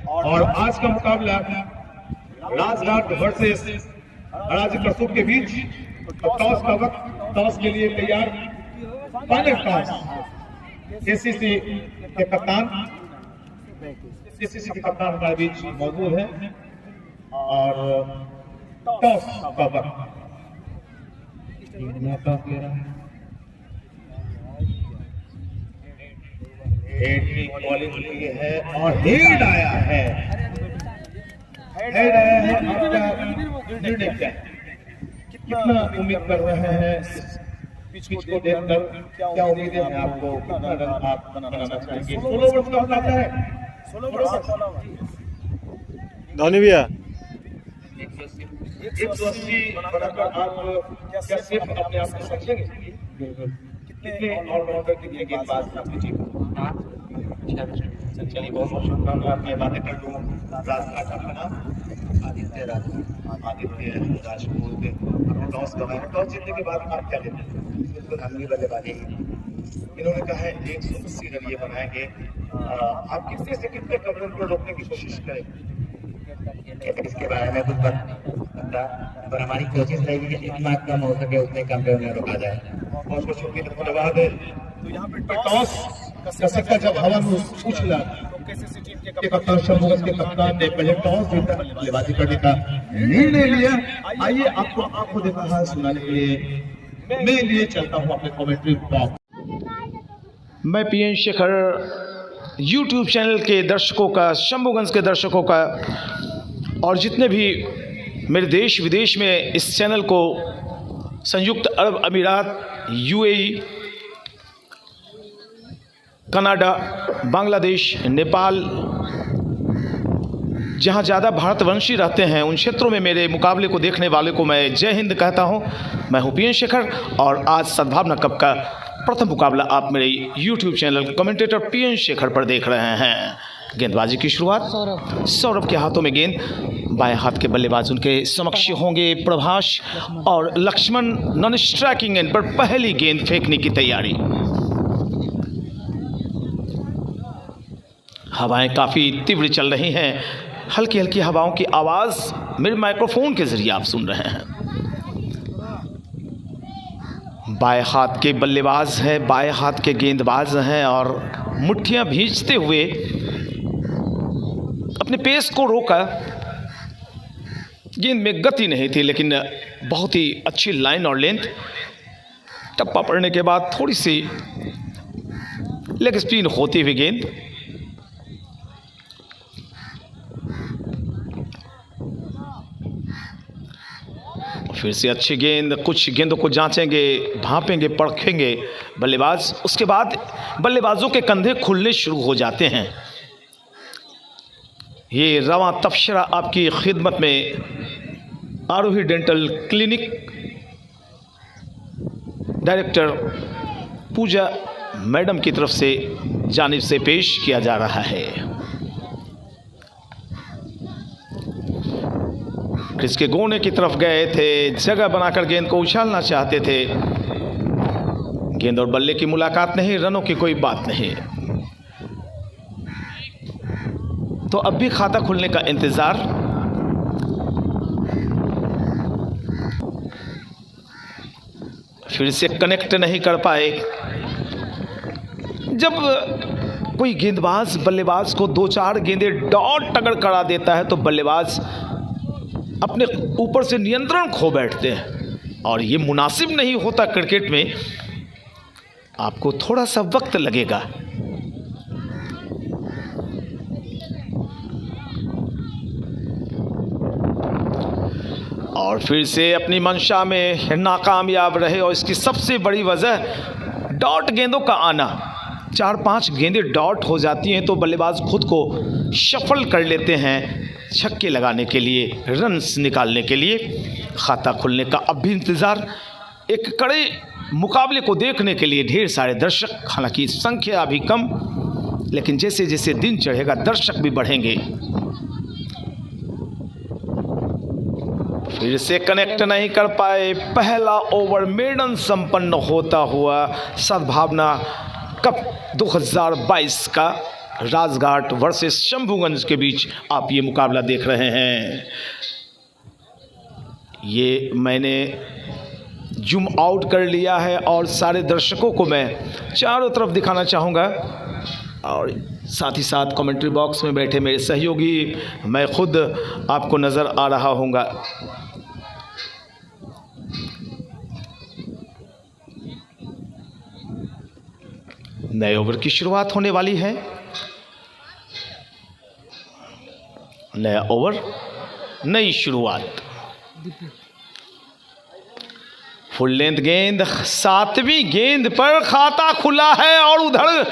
और आज का मुकाबला राजघाट वर्सेस अराजी करसूट के बीच। तो टॉस का वक्त, टॉस के लिए तैयार, फाइनल टॉस। केसीसी के कप्तान हमारे बीच मौजूद है और टॉस का वक्त टॉस ले रहा है। बॉलिंग हुई है और हेड आया है, आपका निर्णय क्या है? कितना उम्मीद कर रहे हैं पिच को देखकर? क्या उम्मीदें हैं आपको? कितना रन आप बनाना चाहेंगे? 16 ओवर का होता है। धोनी भैया 180 बनाकर आप क्या सिर्फ अपने आप को समझेंगे? कितने ऑलराउंडर की गेंदबाज आपकी टीम? चलिए, बहुत बहुत शुभकामनाएं। मैं बातें कर लूँ। राजघाट आपका नाम? आदित्य राजपूत। टॉस गंवाया, टॉस जीतने के बाद आप क्या लेते हैं? बिल्कुल हल्की बल्लेबाजी। इन्होंने कहा है 180 रन ये बनाएंगे। आप कितने से कितने कम रन को रोकने की कोशिश करेंगे? इसके बारे में कुछ पता, पर हमारी कोशिश रहेगी कि जितना कम हो सके उतने कम पे उन्हें रोका जाए। बहुत बहुत शुक्रिया, धन्यवाद। तो यहाँ पे टॉस का सिक्का जब हवा में उछला तो केसीसी टीम के कप्तान शंभुगंज के कप्तान ने पहले टॉस जीता, बल्लेबाजी करने का निर्णय लिया। आइए आपको आपको देखा है सुनाने के लिए मैं लिए चलता हूँ अपने कमेंट्री बॉक्स। मैं पीएन शेखर यूट्यूब चैनल के दर्शकों का, शंभुगंज के दर्शकों का और जितने भी मेरे देश विदेश में इस चैनल को, संयुक्त अरब अमीरात, यूएई, कनाडा, बांग्लादेश, नेपाल, जहाँ ज़्यादा भारतवंशी रहते हैं उन क्षेत्रों में मेरे मुकाबले को देखने वाले को मैं जय हिंद कहता हूँ। मैं हूँ पीएन शेखर और आज सद्भावना कप का प्रथम मुकाबला आप मेरे YouTube channel commentator PN Shekhar पर देख रहे हैं। गेंदबाजी की शुरुआत सौरभ के हाथों में गेंद, बाएं हाथ के बल्लेबाज उनके समक्ष होंगे प्रभाष और लक्ष्मण। नॉन स्ट्राइकिंग एंड पर पहली गेंद फेंकने की तैयारी। हवाएं काफ़ी तीव्र चल रही हैं, हल्की हल्की हवाओं की आवाज़ मेरे माइक्रोफोन के जरिए आप सुन रहे हैं। बाएं हाथ के बल्लेबाज हैं, बाएं हाथ के गेंदबाज हैं और मुट्ठियां भींचते हुए अपने पेस को रोका। गेंद में गति नहीं थी लेकिन बहुत ही अच्छी लाइन और लेंथ। टप्पा पड़ने के बाद थोड़ी सी लेग स्पिन होती हुई गेंद। फिर से अच्छी गेंद, कुछ गेंदों को जांचेंगे, भांपेंगे, परखेंगे बल्लेबाज। उसके बाद बल्लेबाजों के कंधे खुलने शुरू हो जाते हैं। ये रवां तबसरा आपकी खिदमत में आरोही डेंटल क्लिनिक डायरेक्टर पूजा मैडम की तरफ से जानिब से पेश किया जा रहा है। क्रिस के गोने की तरफ गए थे, जगह बनाकर गेंद को उछालना चाहते थे। गेंद और बल्ले की मुलाकात नहीं, रनों की कोई बात नहीं। तो अब भी खाता खुलने का इंतजार। फिर से कनेक्ट नहीं कर पाए। जब कोई गेंदबाज बल्लेबाज को 2-4 गेंदें डॉट अगर करा देता है तो बल्लेबाज अपने ऊपर से नियंत्रण खो बैठते हैं और ये मुनासिब नहीं होता। क्रिकेट में आपको थोड़ा सा वक्त लगेगा। और फिर से अपनी मंशा में नाकामयाब रहे और इसकी सबसे बड़ी वजह डॉट गेंदों का आना। 4-5 गेंदें डॉट हो जाती हैं तो बल्लेबाज खुद को शफल कर लेते हैं छक्के लगाने के लिए, रन्स निकालने के लिए। खाता खुलने का अब भी इंतज़ार। एक कड़े मुकाबले को देखने के लिए ढेर सारे दर्शक, हालांकि संख्या अभी कम, लेकिन जैसे जैसे दिन चढ़ेगा दर्शक भी बढ़ेंगे। फिर से कनेक्ट नहीं कर पाए। पहला ओवर मेडन संपन्न होता हुआ सद्भावना कप 2022 का राजघाट वर्सेस शंभूगंज के बीच आप ये मुकाबला देख रहे हैं। ये मैंने जूम आउट कर लिया है और सारे दर्शकों को मैं चारों तरफ दिखाना चाहूँगा, और साथ ही साथ कमेंट्री बॉक्स में बैठे मेरे सहयोगी, मैं खुद आपको नज़र आ रहा हूँगा। नए ओवर की शुरुआत होने वाली है। नया ओवर, नई शुरुआत। फुल लेंथ गेंद, 7वीं गेंद पर खाता खुला है, और उधर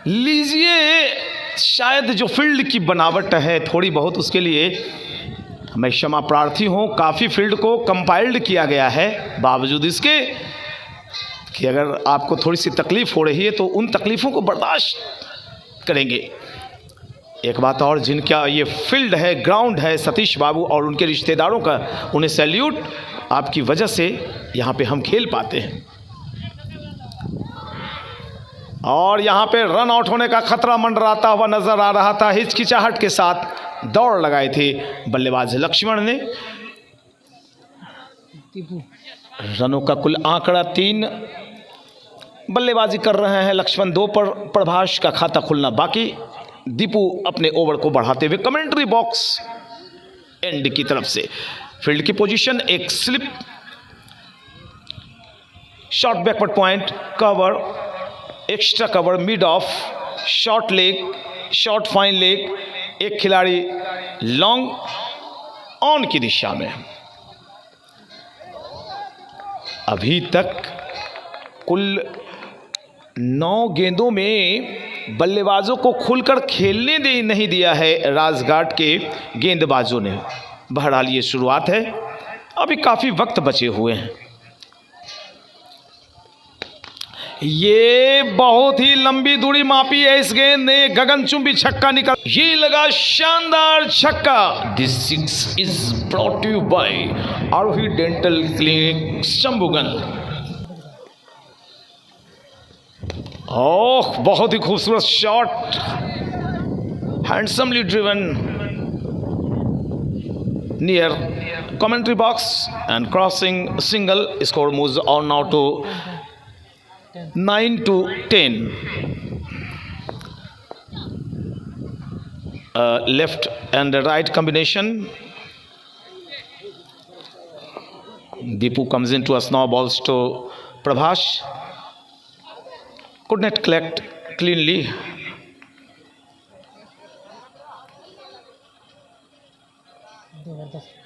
लीजिए, शायद जो फील्ड की बनावट है थोड़ी बहुत, उसके लिए मैं क्षमा प्रार्थी हूँ। काफ़ी फील्ड को कंपाइल्ड किया गया है, बावजूद इसके कि अगर आपको थोड़ी सी तकलीफ़ हो रही है तो उन तकलीफ़ों को बर्दाश्त करेंगे। एक बात और, जिनका ये फील्ड है, ग्राउंड है, सतीश बाबू और उनके रिश्तेदारों का, उन्हें सैल्यूट। आपकी वजह से यहाँ पे हम खेल पाते हैं। और यहाँ पे रन आउट होने का खतरा मंडराता हुआ नजर आ रहा था। हिचकिचाहट के साथ दौड़ लगाए थे बल्लेबाज लक्ष्मण ने। रनों का कुल आंकड़ा 3, बल्लेबाजी कर रहे हैं लक्ष्मण 2 पर, प्रभाष का खाता खुलना बाकी। दीपू अपने ओवर को बढ़ाते हुए कमेंट्री बॉक्स एंड की तरफ से। फील्ड की पोजीशन, एक slip, short backward point, cover, extra cover, mid of, short leg, short fine leg, एक खिलाड़ी लॉन्ग ऑन की दिशा में। अभी तक कुल 9 गेंदों में बल्लेबाजों को खुलकर खेलने नहीं दिया है राजघाट के गेंदबाजों ने। बहरहाल ये शुरुआत है, अभी काफ़ी वक्त बचे हुए हैं। ये बहुत ही लंबी दूरी मापी है इस गेंद ने, गगनचुंबी छक्का निकल, ये लगा शानदार छक्का। This six is brought you by Aarohi dental clinic Shambhuganj. Oh, बहुत ही खूबसूरत shot, handsomely driven near commentary box and crossing single. Score moves on now to 9-10. Left and right combination. Deepu comes into a snowballs balls to Prabhash. Could not collect cleanly.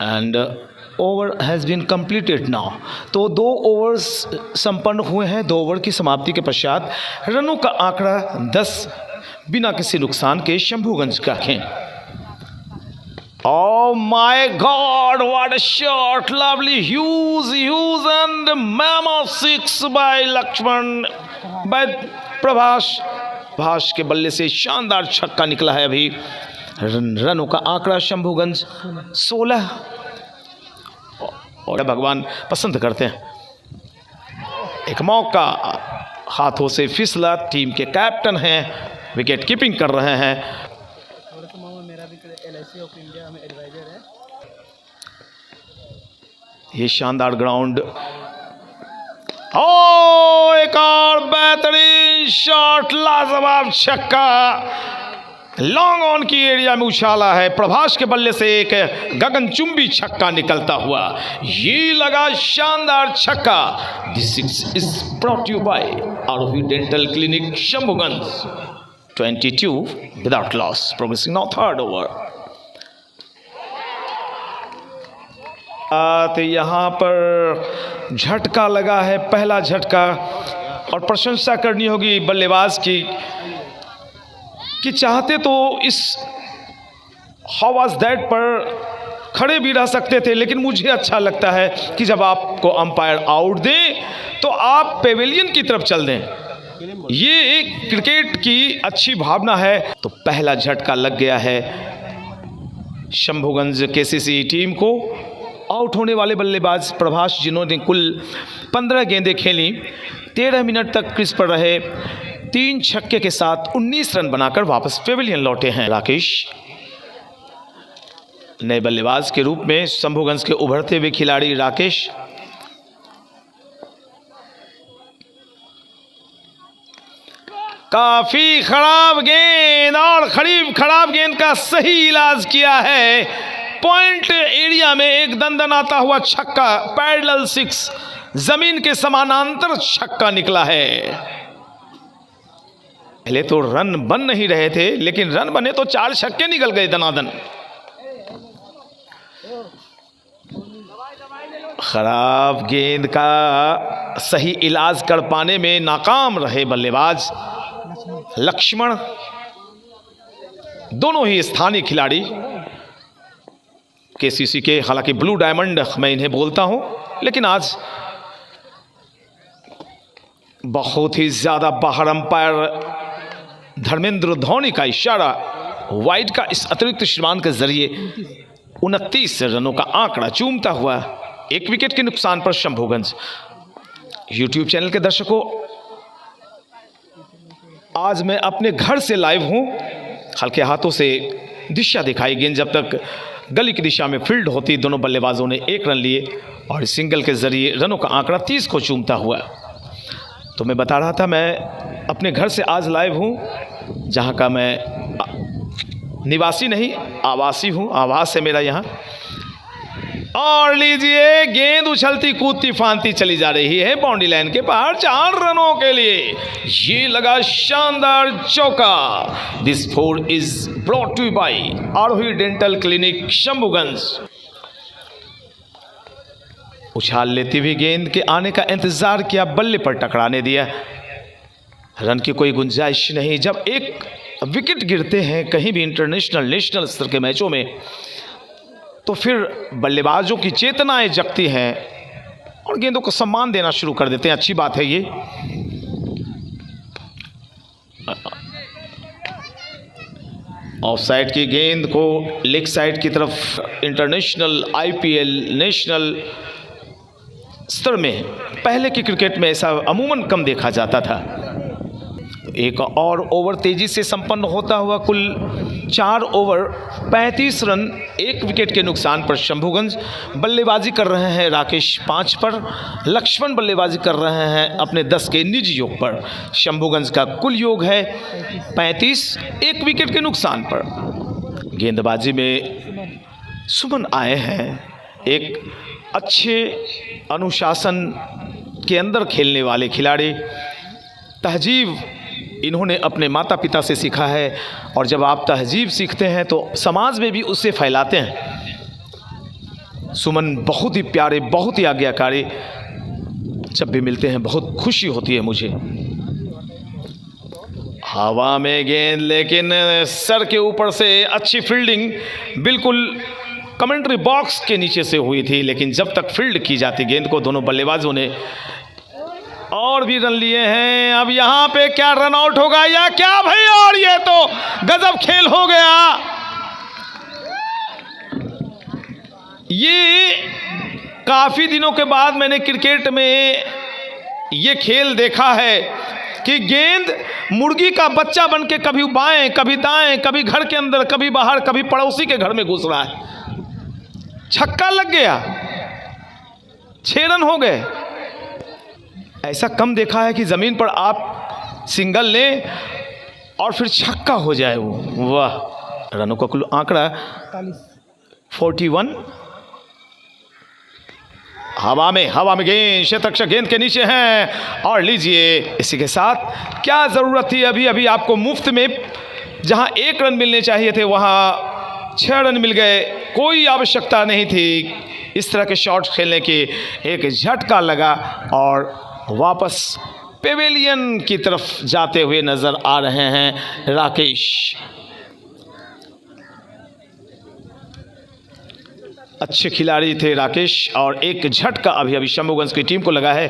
And over has been completed now. तो 2 overs संपन्न हुए हैं। 2 over की समाप्ति के पश्चात रनों का आंकड़ा 10 बिना किसी नुकसान के शंभूगंज का खेल। Oh my God, what a shot! Lovely, huge and mammoth 6 by Lakshman, by Prabhash के बल्ले से शानदार छक्का निकला है। अभी रनों का आंकड़ा शंभूगंज 16, और भगवान पसंद करते हैं। एक मौका हाथों से फिसला, टीम के कैप्टन हैं, विकेट कीपिंग कर रहे हैं। ये शानदार ग्राउंड, ओ एक और बेहतरीन शॉट, लाजवाब छक्का, लॉन्ग ऑन की एरिया में उछाला है। प्रभाष के बल्ले से एक गगनचुंबी छक्का निकलता हुआ, ये लगा शानदार छक्का। This six is brought you by Aarohi dental clinic Shambhuganj. 22 without loss, progressing now 3rd over. तो यहाँ पर झटका लगा है, पहला झटका, और प्रशंसा करनी होगी बल्लेबाज की कि चाहते तो इस हाउ वाज दैट पर खड़े भी रह सकते थे, लेकिन मुझे अच्छा लगता है कि जब आपको अंपायर आउट दे तो आप पेवेलियन की तरफ चल दें। ये एक क्रिकेट की अच्छी भावना है। तो पहला झटका लग गया है शंभूगंज केसीसी टीम को। आउट होने वाले बल्लेबाज प्रभाष, जिन्होंने कुल 15 गेंदें खेली, 13 मिनट तक क्रीज पर रहे, 3 छक्के के साथ 19 रन बनाकर वापस पेविलियन लौटे हैं राकेश। नए बल्लेबाज के रूप में शंभुगंज के उभरते हुए खिलाड़ी राकेश। काफी खराब गेंद और खराब गेंद का सही इलाज किया है। पॉइंट एरिया में एक दंदनाता हुआ छक्का, पैरेलल 6, जमीन के समानांतर छक्का निकला है। पहले तो रन बन नहीं रहे थे, लेकिन रन बने तो 4 छक्के निकल गए दनादन। खराब गेंद का सही इलाज कर पाने में नाकाम रहे बल्लेबाज लक्ष्मण। दोनों ही स्थानीय खिलाड़ी केसीसी के, हालांकि ब्लू डायमंड मैं इन्हें बोलता हूं, लेकिन आज बहुत ही ज्यादा बाहर अंपायर धर्मेंद्र धोनी का इशारा वाइड का इस अतिरिक्त श्रीमान के जरिए 29 रनों का आंकड़ा चूमता हुआ 1 विकेट के नुकसान पर शंभुगंज। यूट्यूब चैनल के दर्शकों, आज मैं अपने घर से लाइव हूं। हल्के हाथों से दिशा दिखाई गेंद जब तक गली की दिशा में फील्ड होती, दोनों बल्लेबाजों ने 1 रन लिए और सिंगल के जरिए रनों का आंकड़ा 30 को चूमता हुआ। तो मैं बता रहा था, मैं अपने घर से आज लाइव हूं, जहां का मैं निवासी नहीं आवासी हूं। आवास है मेरा यहां। और लीजिए, गेंद उछलती कूदती फांती चली जा रही है बाउंड्री लाइन के पार 4 रनों के लिए। ये लगा शानदार चौका। This 4 is brought to by Aarohi dental clinic Shambhuganj. उछाल लेती हुई गेंद के आने का इंतजार किया, बल्ले पर टकराने दिया। रन की कोई गुंजाइश नहीं। जब 1 विकेट गिरते हैं कहीं भी इंटरनेशनल नेशनल स्तर के मैचों में, तो फिर बल्लेबाजों की चेतनाएं जगती हैं और गेंदों को सम्मान देना शुरू कर देते हैं। अच्छी बात है ये। ऑफ साइड की गेंद को लेग साइड की तरफ इंटरनेशनल, आईपीएल, नेशनल स्तर में पहले की क्रिकेट में ऐसा अमूमन कम देखा जाता था। एक और ओवर तेजी से संपन्न होता हुआ कुल 4 ओवर 35 रन 1 विकेट के नुकसान पर शंभुगंज। बल्लेबाजी कर रहे हैं राकेश 5 पर, लक्ष्मण बल्लेबाजी कर रहे हैं अपने 10 के निजी योग पर। शंभुगंज का कुल योग है 35, 1 विकेट के नुकसान पर। गेंदबाजी में सुमन आए हैं, एक अच्छे अनुशासन के अंदर खेलने वाले खिलाड़ी। तहजीब इन्होंने अपने माता पिता से सीखा है, और जब आप तहजीब सीखते हैं तो समाज में भी उससे फैलाते हैं। सुमन बहुत ही प्यारे, बहुत ही आज्ञाकारी। जब भी मिलते हैं बहुत खुशी होती है मुझे। हवा में गेंद, लेकिन सर के ऊपर से अच्छी फील्डिंग बिल्कुल कमेंट्री बॉक्स के नीचे से हुई थी, लेकिन जब तक फील्ड की जाती गेंद को दोनों बल्लेबाजों ने और भी रन लिए हैं। अब यहाँ पे क्या रन आउट होगा या क्या भाई? और ये तो गजब खेल हो गया। ये काफी दिनों के बाद मैंने क्रिकेट में ये खेल देखा है कि गेंद मुर्गी का बच्चा बन के कभी बाएं, कभी दाएं, कभी घर के अंदर, कभी बाहर, कभी पड़ोसी के घर में घुस रहा है। छक्का लग गया, 6 रन हो गए। ऐसा कम देखा है कि ज़मीन पर आप सिंगल लें और फिर छक्का हो जाए वो। वाह! रनों का कुल आंकड़ा 41। हवा में गेंद शतरक्षक गेंद के नीचे हैं। और लीजिए, इसी के साथ क्या ज़रूरत थी? अभी आपको मुफ्त में जहां 1 रन मिलने चाहिए थे वहां 6 रन मिल गए। कोई आवश्यकता नहीं थी इस तरह के शॉट खेलने की। एक झटका लगा और वापस पेविलियन की तरफ जाते हुए नजर आ रहे हैं राकेश। अच्छे खिलाड़ी थे राकेश, और एक झटका अभी शंभुगंज की टीम को लगा है।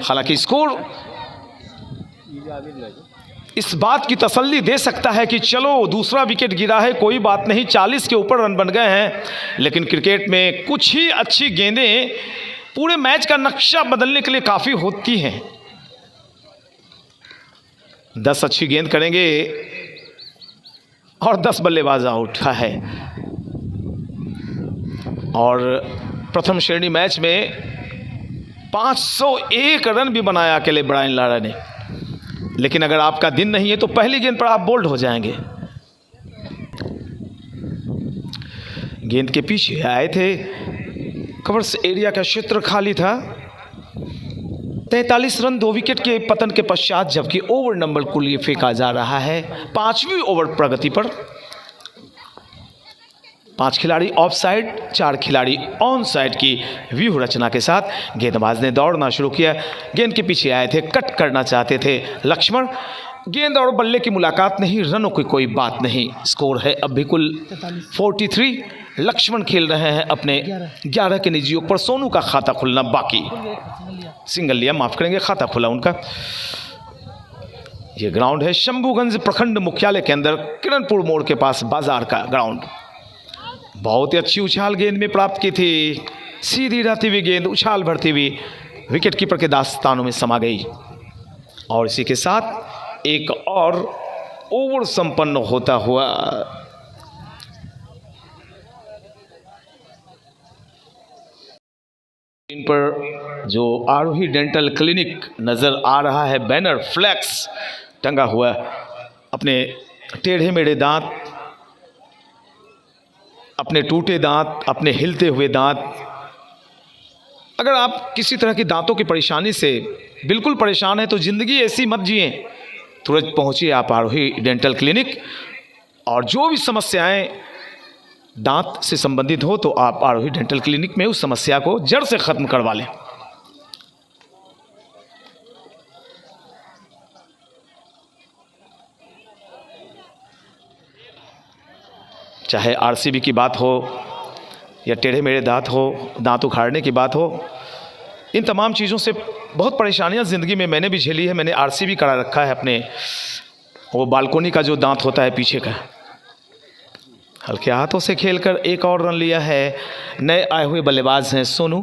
हालांकि स्कोर इस बात की तसल्ली दे सकता है कि चलो दूसरा विकेट गिरा है, कोई बात नहीं, 40 के ऊपर रन बन गए हैं। लेकिन क्रिकेट में कुछ ही अच्छी गेंदें पूरे मैच का नक्शा बदलने के लिए काफ़ी होती हैं। 10 अच्छी गेंद करेंगे और 10 बल्लेबाज आउट है। और प्रथम श्रेणी मैच में 501 रन भी बनाया अकेले ब्रायन लारा ने। लेकिन अगर आपका दिन नहीं है तो पहली गेंद पर आप बोल्ड हो जाएंगे। गेंद के पीछे आए थे, कवर्स एरिया का क्षेत्र खाली था। 43 रन 2 विकेट के पतन के पश्चात, जबकि ओवर नंबर कुल ये फेंका जा रहा है 5वीं ओवर प्रगति पर। 5 खिलाड़ी ऑफ साइड, 4 खिलाड़ी ऑन साइड की व्यूह रचना के साथ गेंदबाज ने दौड़ना शुरू किया। गेंद के पीछे आए थे, कट करना चाहते थे लक्ष्मण। गेंद और बल्ले की मुलाकात नहीं, रनों की कोई बात नहीं। स्कोर है अब भी कुल 43। लक्ष्मण खेल रहे हैं अपने 11 के निजी योग पर। सोनू का खाता खुलना बाकी। सिंगल लिया, माफ करेंगे, खाता खुला उनका। ये ग्राउंड है शंभूगंज प्रखंड मुख्यालय के अंदर, किरणपुर मोड़ के पास बाजार का ग्राउंड। बहुत ही अच्छी उछाल गेंद में प्राप्त की थी। सीधी रहती हुई गेंद उछाल भरती हुई विकेट कीपर के दास्तानों में समा गई। और इसी के साथ एक और ओवर संपन्न होता हुआ इन पर जो आरोही डेंटल क्लिनिक नजर आ रहा है, बैनर फ्लैक्स टंगा हुआ, अपने टेढ़े मेढ़े दांत, अपने टूटे दांत, अपने हिलते हुए दांत, अगर आप किसी तरह की दांतों की परेशानी से बिल्कुल परेशान हैं तो ज़िंदगी ऐसी मत जिए। तुरंत पहुंचिए आप आरोही डेंटल क्लिनिक, और जो भी समस्याएं दांत से संबंधित हो तो आप आरोही डेंटल क्लिनिक में उस समस्या को जड़ से ख़त्म करवा लें। चाहे आरसीबी की बात हो या टेढ़े मेढ़े दांत हो, दांत उखाड़ने की बात हो, इन तमाम चीज़ों से बहुत परेशानियां ज़िंदगी में मैंने भी झेली है। मैंने आरसीबी करा रखा है अपने, वो बालकोनी का जो दांत होता है पीछे का। हल्के हाथों से खेलकर एक और रन लिया है। नए आए हुए बल्लेबाज हैं सोनू,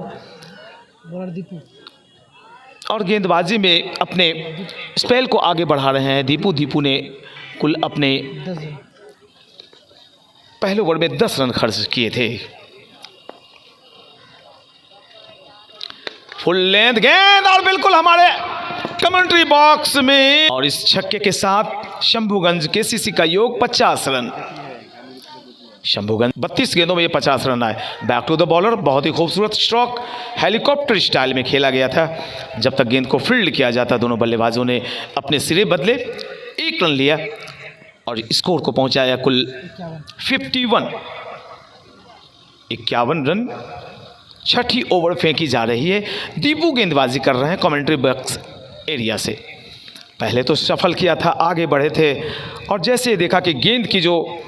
और गेंदबाजी में अपने स्पेल को आगे बढ़ा रहे हैं दीपू। दीपू ने कुल अपने पहले ओवर में 10 रन खर्च किए थे। फुल लेंथ गेंद और बिल्कुल हमारे कमेंट्री बॉक्स में, और इस छक्के के साथ शंभूगंज केसीसी का योग 50 रन। शंभूगंज 32 गेंदों में ये 50 रन आए। बैक टू द बॉलर, बहुत ही खूबसूरत स्ट्रोक हेलीकॉप्टर स्टाइल में खेला गया था। जब तक गेंद को फील्ड किया जाता, दोनों बल्लेबाजों ने अपने सिरे बदले, 1 रन लिया और स्कोर को पहुंचाया कुल 51 रन। छठी ओवर फेंकी जा रही है। दीपू गेंदबाजी कर रहे हैं कमेंट्री बॉक्स एरिया से। पहले तो सफल किया था, आगे बढ़े थे, और जैसे देखा कि गेंद की जो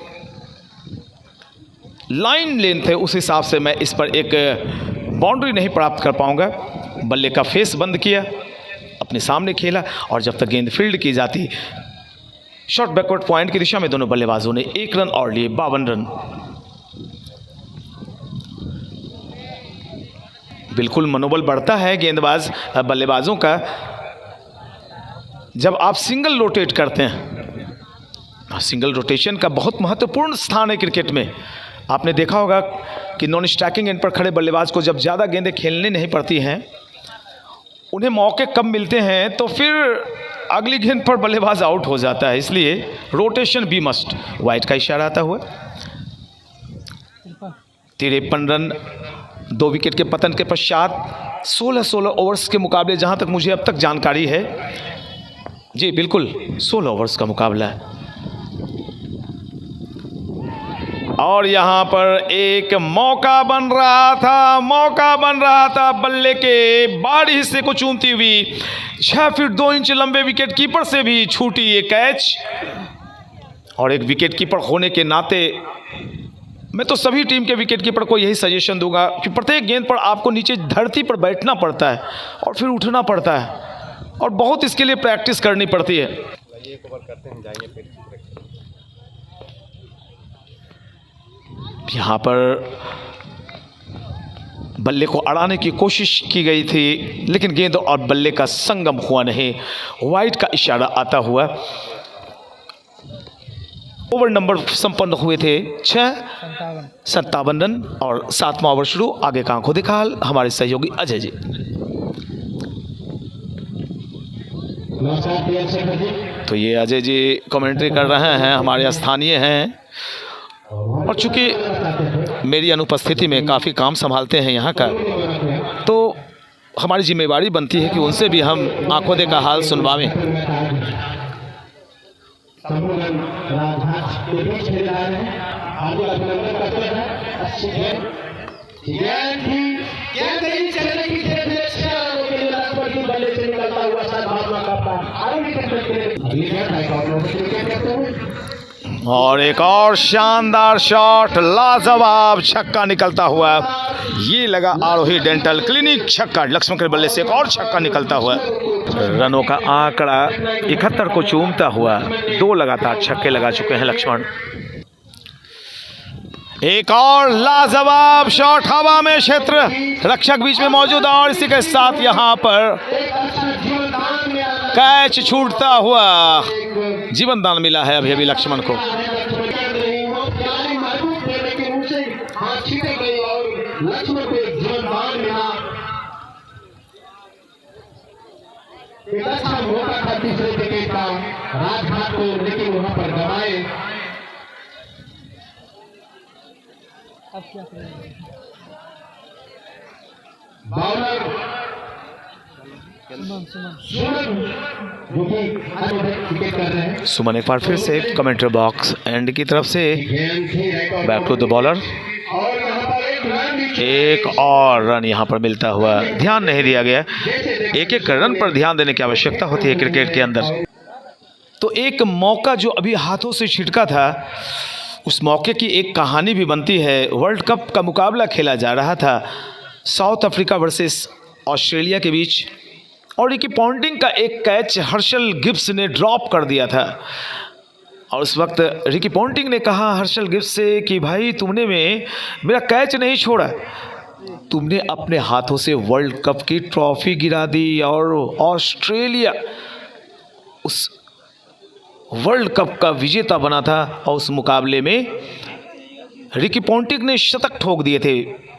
लाइन लेंथ है उस हिसाब से मैं इस पर एक बाउंड्री नहीं प्राप्त कर पाऊंगा। बल्ले का फेस बंद किया, अपने सामने खेला, और जब तक गेंद फील्ड की जाती, शॉर्ट बैकवर्ड पॉइंट की दिशा में दोनों बल्लेबाजों ने 1 रन और लिए। 52 रन। बिल्कुल मनोबल बढ़ता है गेंदबाज बल्लेबाजों का जब आप सिंगल रोटेट करते हैं। सिंगल रोटेशन का बहुत महत्वपूर्ण स्थान है क्रिकेट में। आपने देखा होगा कि नॉन स्ट्राइकिंग एंड पर खड़े बल्लेबाज को जब ज़्यादा गेंदें खेलने नहीं पड़ती हैं, उन्हें मौके कम मिलते हैं, तो फिर अगली गेंद पर बल्लेबाज आउट हो जाता है। इसलिए रोटेशन बी मस्ट। वाइट का इशारा आता हुआ 53 रन 2 विकेट के पतन के पश्चात 16 ओवर्स के मुकाबले, जहां तक मुझे अब तक जानकारी है, जी बिल्कुल 16 ओवर्स का मुकाबला है। और यहाँ पर एक मौका बन रहा था बल्ले के बाहरी हिस्से को चूमती हुई 6 फीट 2 इंच लंबे विकेट कीपर से भी छूटी ये कैच। और एक विकेट कीपर होने के नाते मैं तो सभी टीम के विकेट कीपर को यही सजेशन दूंगा कि प्रत्येक गेंद पर आपको नीचे धरती पर बैठना पड़ता है और फिर उठना पड़ता है, और बहुत इसके लिए प्रैक्टिस करनी पड़ती है। यहाँ पर बल्ले को अड़ाने की कोशिश की गई थी, लेकिन गेंद और बल्ले का संगम हुआ नहीं। वाइड का इशारा आता हुआ ओवर नंबर संपन्न हुए थे 57 रन और 7वां ओवर शुरू। आगे का आंखों देखा हाल हमारे सहयोगी अजय जी। तो ये अजय जी कमेंट्री कर रहे हैं, हमारे स्थानीय हैं और चूंकि मेरी अनुपस्थिति में काफ़ी काम संभालते हैं यहाँ का, तो हमारी जिम्मेवारी बनती है कि उनसे भी हम आंखों देखा हाल सुनवाएं। और एक और शानदार शॉट, लाजवाब छक्का निकलता हुआ। ये लगा आरोही डेंटल क्लिनिक छक्का, लक्ष्मण के बल्ले से एक और छक्का निकलता हुआ। रनों का आंकड़ा 71 को चूमता हुआ 2 लगातार छक्के लगा चुके हैं लक्ष्मण। एक और लाजवाब शॉट हवा में, क्षेत्र रक्षक बीच में मौजूद और इसी के साथ यहां पर कैच छूटता हुआ। जीवन दान मिला है अभी अभी लक्ष्मण को। एक अच्छा मौका था तीसरे विकेट का राजघाट को, लेकिन वहां पर गवाए। अब क्या करेंगे बॉलर सुमन एक बार फिर से कमेंट्री बॉक्स एंड की तरफ से बैक टू द बॉलर। एक और रन यहाँ पर मिलता हुआ, ध्यान नहीं दिया गया। एक एक रन पर ध्यान देने की आवश्यकता होती है क्रिकेट के अंदर। तो एक मौका जो अभी हाथों से छिटका था, उस मौके की एक कहानी भी बनती है। वर्ल्ड कप का मुकाबला खेला जा रहा था साउथ अफ्रीका वर्सेस ऑस्ट्रेलिया के बीच, और रिकी पॉन्टिंग का एक कैच हर्षल गिब्स ने ड्रॉप कर दिया था। और उस वक्त रिकी पॉन्टिंग ने कहा हर्षल गिब्स से कि भाई तुमने मेरा कैच नहीं छोड़ा, तुमने अपने हाथों से वर्ल्ड कप की ट्रॉफी गिरा दी। और ऑस्ट्रेलिया उस वर्ल्ड कप का विजेता बना था और उस मुकाबले में रिकी पॉन्टिंग ने शतक ठोक दिए थे,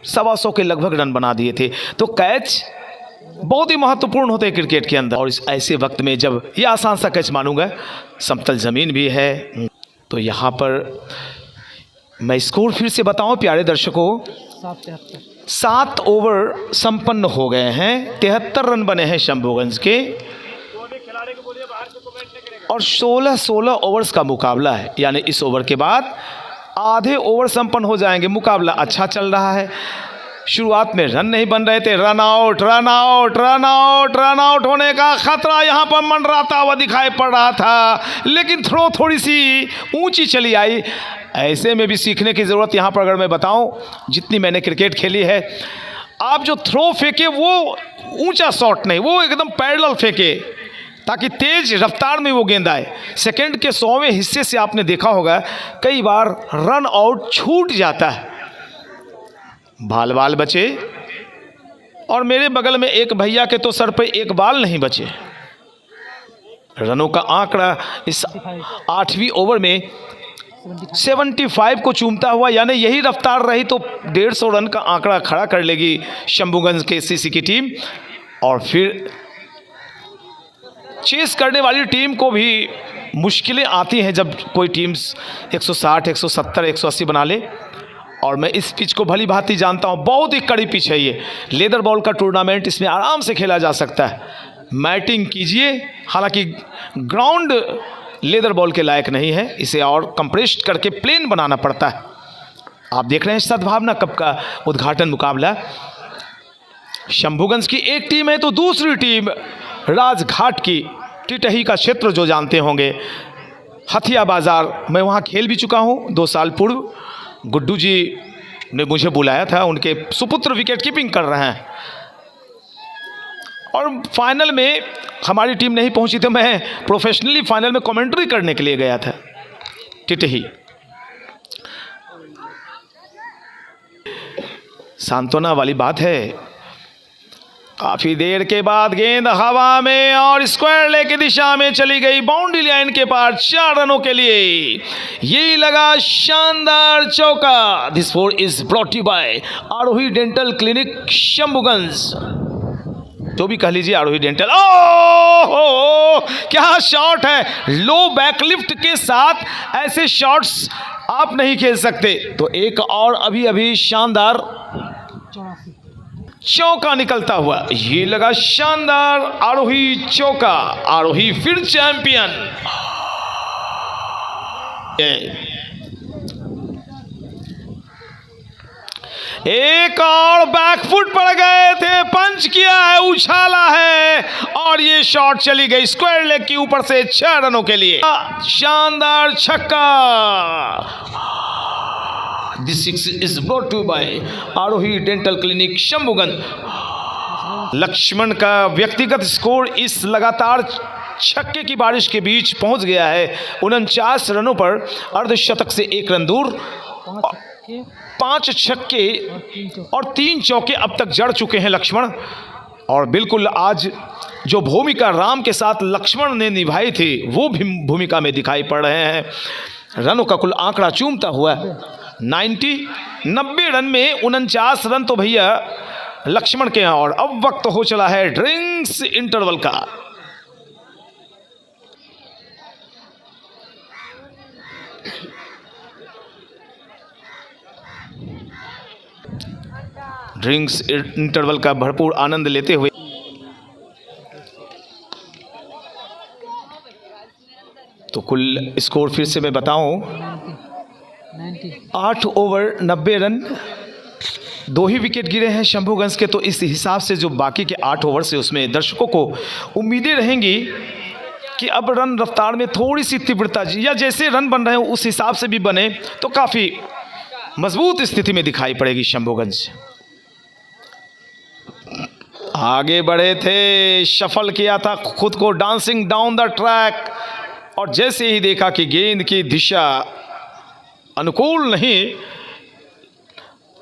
125 के लगभग रन बना दिए थे। तो कैच बहुत ही महत्वपूर्ण होते हैं क्रिकेट के अंदर। और इस ऐसे वक्त में जब ये आसान सा कैच मानूंगा, समतल ज़मीन भी है। तो यहाँ पर मैं स्कोर फिर से बताऊं प्यारे दर्शकों, 7 ओवर संपन्न हो गए हैं, 73 रन बने हैं शंभूगंज के और 16 ओवर्स का मुकाबला है। यानी इस ओवर के बाद आधे ओवर संपन्न हो जाएंगे। मुकाबला अच्छा चल रहा है। शुरुआत में रन नहीं बन रहे थे, run out run out run out run out होने का खतरा यहाँ पर मंडराता हुआ दिखाई पड़ रहा था, लेकिन थ्रो थोड़ी सी ऊंची चली आई। ऐसे में भी सीखने की ज़रूरत यहाँ पर अगर मैं बताऊँ, जितनी मैंने क्रिकेट खेली है, आप जो थ्रो फेंके वो ऊंचा शॉट नहीं, वो एकदम पैरेलल फेंके ताकि तेज रफ्तार में वो गेंद आए। सेकंड के 100वें हिस्से से आपने देखा होगा कई बार रन आउट छूट जाता है, बाल बाल बचे। और मेरे बगल में एक भैया के तो सर पे एक बाल नहीं बचे। रनों का आंकड़ा इस 8वीं ओवर में 75 को चूमता हुआ, यानी यही रफ्तार रही तो 150 रन का आंकड़ा खड़ा कर लेगी शंभूगंज के सीसी की टीम। और फिर चेस करने वाली टीम को भी मुश्किलें आती हैं जब कोई टीम्स 160, 170, 180 बना ले। और मैं इस पिच को भली भांति जानता हूँ, बहुत ही कड़ी पिच है ये। लेदर बॉल का टूर्नामेंट इसमें आराम से खेला जा सकता है। मैटिंग कीजिए, हालांकि ग्राउंड लेदर बॉल के लायक नहीं है, इसे और कंप्रेस्ड करके प्लेन बनाना पड़ता है। आप देख रहे हैं सद्भावना कप का उद्घाटन मुकाबला। शंभूगंज की एक टीम है तो दूसरी टीम राजघाट की, टिटही का क्षेत्र जो जानते होंगे, हथिया बाज़ार। मैं वहाँ खेल भी चुका हूँ 2 साल पूर्व। गुड्डू जी ने मुझे बुलाया था, उनके सुपुत्र विकेट कीपिंग कर रहे हैं और फाइनल में हमारी टीम नहीं पहुंची थी। मैं प्रोफेशनली फाइनल में कमेंट्री करने के लिए गया था टिटही। सांत्वना वाली बात है। काफी देर के बाद गेंद हवा में और स्क्वायर लेग की दिशा में चली गई, बाउंड्री लाइन के पार 4 रनों के लिए। ये लगा शानदार चौका। This score is brought you by Aarohi dental clinic Shambhuganj, जो भी कह लीजिए आरोही डेंटल। ओह क्या शॉट है, लो बैकलिफ्ट के साथ ऐसे शॉट्स आप नहीं खेल सकते। तो एक और अभी शानदार चौका निकलता हुआ, ये लगा शानदार आरोही चौका। आरोही फिर चैंपियन। एक और बैकफुट पड़ गए थे, पंच किया है, उछाला है और ये शॉट चली गई स्क्वायर लेग के ऊपर से 6 रनों के लिए। शानदार छक्का। This 6 is brought to you by Aarohi dental clinic Shambhuganj. Laxman का व्यक्तिगत स्कोर इस लगातार छक्के की बारिश के बीच पहुंच गया है 49 रनों पर। अर्धशतक से 1 रन दूर, 5 छक्के और 3 चौके अब तक जड़ चुके हैं लक्ष्मण। और बिल्कुल आज जो भूमिका राम के साथ लक्ष्मण ने निभाई थी वो भी भूमिका में दिखाई पड़ रहे हैं। रनों का कुल आंकड़ा चूमता हुआ 90 रन में 49 रन तो भैया लक्ष्मण के हैं। और अब वक्त हो चला है ड्रिंक्स इंटरवल का। ड्रिंक्स इंटरवल का भरपूर आनंद लेते हुए तो कुल स्कोर फिर से मैं बताऊं, 8 ओवर 90 रन, 2 ही विकेट गिरे हैं शंभुगंज के। तो इस हिसाब से जो बाकी के 8 ओवर से उसमें दर्शकों को उम्मीदें रहेंगी कि अब रन रफ्तार में थोड़ी सी तीव्रता, या जैसे रन बन रहे हैं उस हिसाब से भी बने तो काफ़ी मजबूत स्थिति में दिखाई पड़ेगी शंभुगंज। आगे बढ़े थे, शफल किया था खुद को, डांसिंग डाउन द ट्रैक, और जैसे ही देखा कि गेंद की दिशा अनुकूल नहीं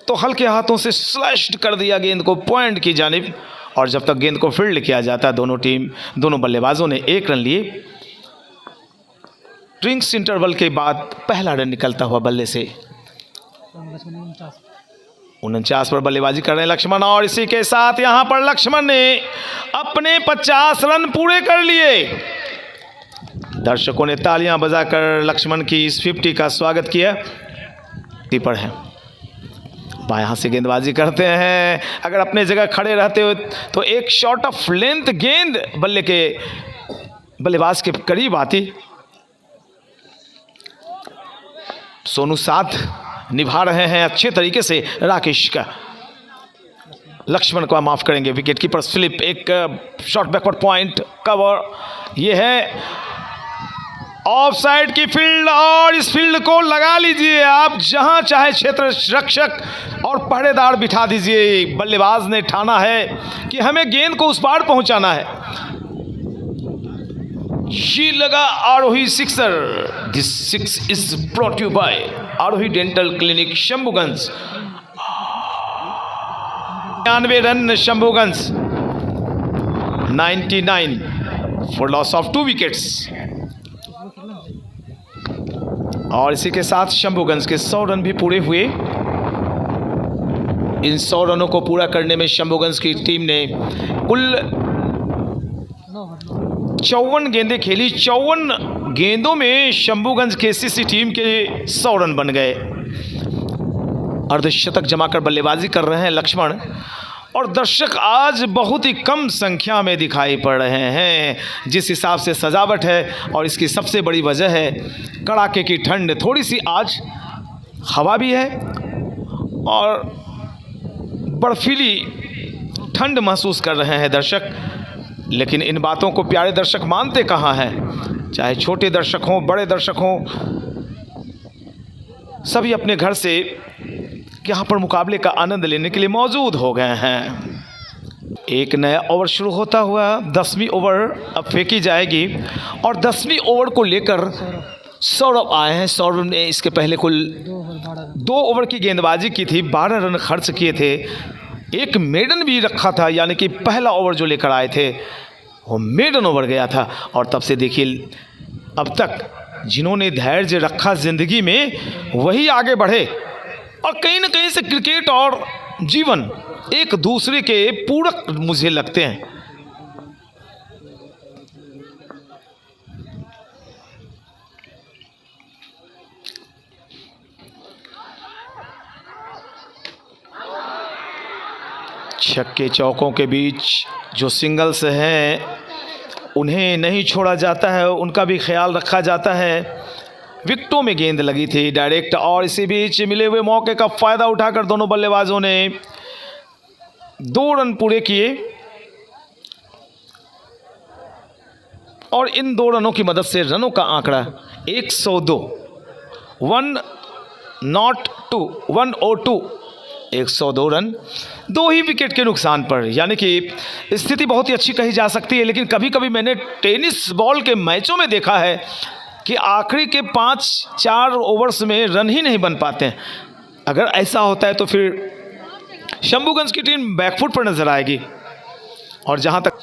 तो हल्के हाथों से स्लैश्ड कर दिया गेंद को पॉइंट की जानिब। और जब तक गेंद को फील्ड किया जाता, दोनों बल्लेबाजों ने 1 रन लिए। ड्रिंक्स इंटरवल के बाद पहला रन निकलता हुआ बल्ले से 49 पर बल्लेबाजी कर रहे हैं लक्ष्मण। और इसी के साथ यहां पर लक्ष्मण ने अपने 50 रन पूरे कर लिए। दर्शकों ने तालियां बजाकर लक्ष्मण की इस 50 का स्वागत किया। कीपर है, बाएं से गेंदबाजी करते हैं। अगर अपने जगह खड़े रहते हो तो एक शॉट ऑफ लेंथ गेंद बल्लेबाज के करीब आती। सोनू साथ निभा रहे हैं अच्छे तरीके से राकेश का। लक्ष्मण को माफ करेंगे, विकेट कीपर स्लिप, एक शॉट बैकवर्ड पॉइंट कवर। ये है ऑफ साइड की फील्ड, और इस फील्ड को लगा लीजिए आप जहां चाहे, क्षेत्र रक्षक और पहरेदार बिठा दीजिए। बल्लेबाज ने ठाना है कि हमें गेंद को उस पार पहुंचाना है। ये लगा Aarohi sixer. This 6 is brought you by Aarohi dental clinic Shambhuganj. 99 run Shambhuganj, 99 for loss of 2 wickets. और इसी के साथ शंभुगंज के 100 रन भी पूरे हुए। इन 100 रनों को पूरा करने में शंभुगंज की टीम ने कुल 54 गेंदें खेली। 54 गेंदों में शंभुगंज केसीसी टीम के 100 रन बन गए। अर्धशतक जमाकर बल्लेबाजी कर रहे हैं लक्ष्मण। और दर्शक आज बहुत ही कम संख्या में दिखाई पड़ रहे हैं। जिस हिसाब से सजावट है, और इसकी सबसे बड़ी वजह है कड़ाके की ठंड। थोड़ी सी आज हवा भी है और बर्फीली ठंड महसूस कर रहे हैं दर्शक। लेकिन इन बातों को प्यारे दर्शक मानते कहाँ हैं। चाहे छोटे दर्शक हों, बड़े दर्शक हों, सभी अपने घर से यहाँ पर मुकाबले का आनंद लेने के लिए मौजूद हो गए हैं। एक नया ओवर शुरू होता हुआ, 10वीं ओवर अब फेंकी जाएगी। और 10वीं ओवर को लेकर सौरभ आए हैं। सौरभ ने इसके पहले कुल 2 ओवर की गेंदबाजी की थी, 12 रन खर्च किए थे, एक मेडन भी रखा था, यानी कि पहला ओवर जो लेकर आए थे वो मेडन ओवर गया था। और तब से देखिए अब तक जिन्होंने धैर्य रखा ज़िंदगी में वही आगे बढ़े, और कहीं ना कहीं से क्रिकेट और जीवन एक दूसरे के पूरक मुझे लगते हैं। छक्के चौकों के बीच जो सिंगल्स हैं उन्हें नहीं छोड़ा जाता है, उनका भी ख्याल रखा जाता है। विकेटों में गेंद लगी थी डायरेक्ट, और इसी बीच मिले हुए मौके का फ़ायदा उठाकर दोनों बल्लेबाजों ने 2 रन पूरे किए, और इन 2 रनों की मदद से रनों का आंकड़ा 102, 102 रन 2 ही विकेट के नुकसान पर, यानी कि स्थिति बहुत ही अच्छी कही जा सकती है। लेकिन कभी कभी मैंने टेनिस बॉल के मैचों में देखा है कि आखिरी के 5-4 ओवर्स में रन ही नहीं बन पाते हैं। अगर ऐसा होता है तो फिर शंभूगंज की टीम बैकफुट पर नजर आएगी। और जहां तक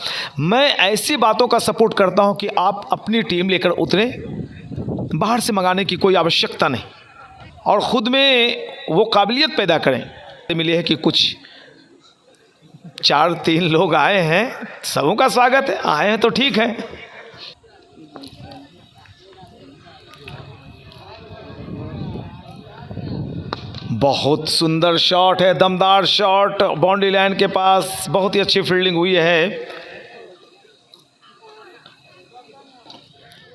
मैं ऐसी बातों का सपोर्ट करता हूं कि आप अपनी टीम लेकर उतरे, बाहर से मंगाने की कोई आवश्यकता नहीं, और ख़ुद में वो काबिलियत पैदा करें। मिली है कि कुछ 4-3 लोग आए हैं, सबों का स्वागत है, आए हैं तो ठीक है। बहुत सुंदर शॉट है, दमदार शॉट, बाउंड्री लाइन के पास बहुत ही अच्छी फील्डिंग हुई है।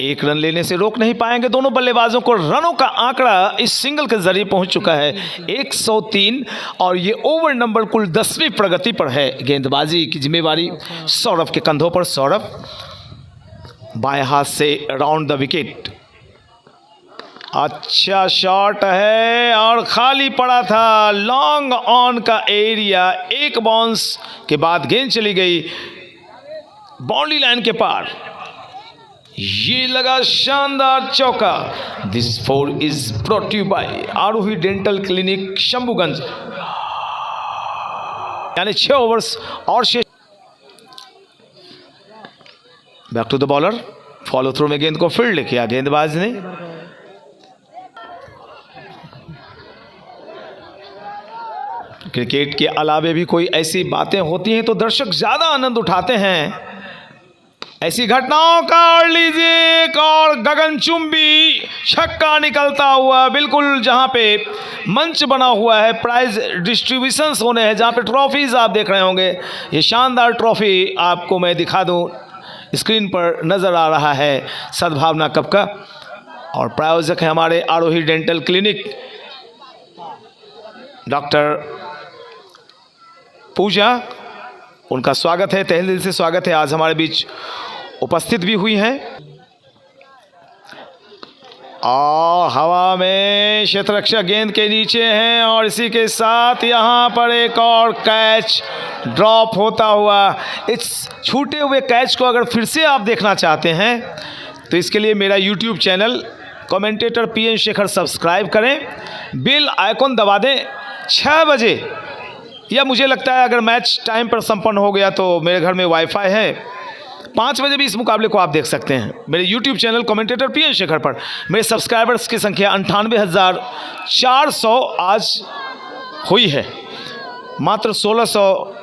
1 रन लेने से रोक नहीं पाएंगे दोनों बल्लेबाजों को। रनों का आंकड़ा इस सिंगल के जरिए पहुंच चुका है 103, और ये ओवर नंबर कुल 10वीं प्रगति पर है। गेंदबाजी की जिम्मेवारी सौरभ के कंधों पर। सौरभ बाएं हाथ से राउंड द विकेट, अच्छा शॉट है और खाली पड़ा था, लॉन्ग ऑन का एरिया। एक बाउंस के बाद गेंद चली गई बाउंड्री लाइन के पार, ये लगा शानदार चौका। This 4 is brought you by Aarohi dental clinic Shambhuganj. यानी 6 ओवर्स और शेष। Back to the bowler, follow through में गेंद को फील्ड किया गेंदबाज ने। क्रिकेट के अलावे भी कोई ऐसी बातें होती हैं तो दर्शक ज्यादा आनंद उठाते हैं। ऐसी घटनाओं का और लीजिए एक और गगनचुंबी छक्का निकलता हुआ, बिल्कुल जहां पे मंच बना हुआ है, प्राइज डिस्ट्रीब्यूशंस होने हैं, जहां पे ट्रॉफीज आप देख रहे होंगे। ये शानदार ट्रॉफी आपको मैं दिखा दूं, स्क्रीन पर नजर आ रहा है सद्भावना कप का, और प्रायोजक है हमारे आरोही डेंटल क्लिनिक, डॉक्टर पूजा। उनका स्वागत है, तहे दिल से स्वागत है, आज हमारे बीच उपस्थित भी हुई हैं। और हवा में क्षेत्ररक्षक गेंद के नीचे हैं, और इसी के साथ यहाँ पर एक और कैच ड्रॉप होता हुआ। इस छूटे हुए कैच को अगर फिर से आप देखना चाहते हैं तो इसके लिए मेरा YouTube channel commentator PN Shekhar subscribe करें, बेल आइकॉन दबा दें। 6 बजे, या मुझे लगता है अगर मैच टाइम पर संपन्न हो गया तो मेरे घर में वाईफाई है, 5 बजे भी इस मुकाबले को आप देख सकते हैं मेरे YouTube channel commentator PN Shekhar पर। मेरे सब्सक्राइबर्स की संख्या 98,400 आज हुई है, मात्र 1600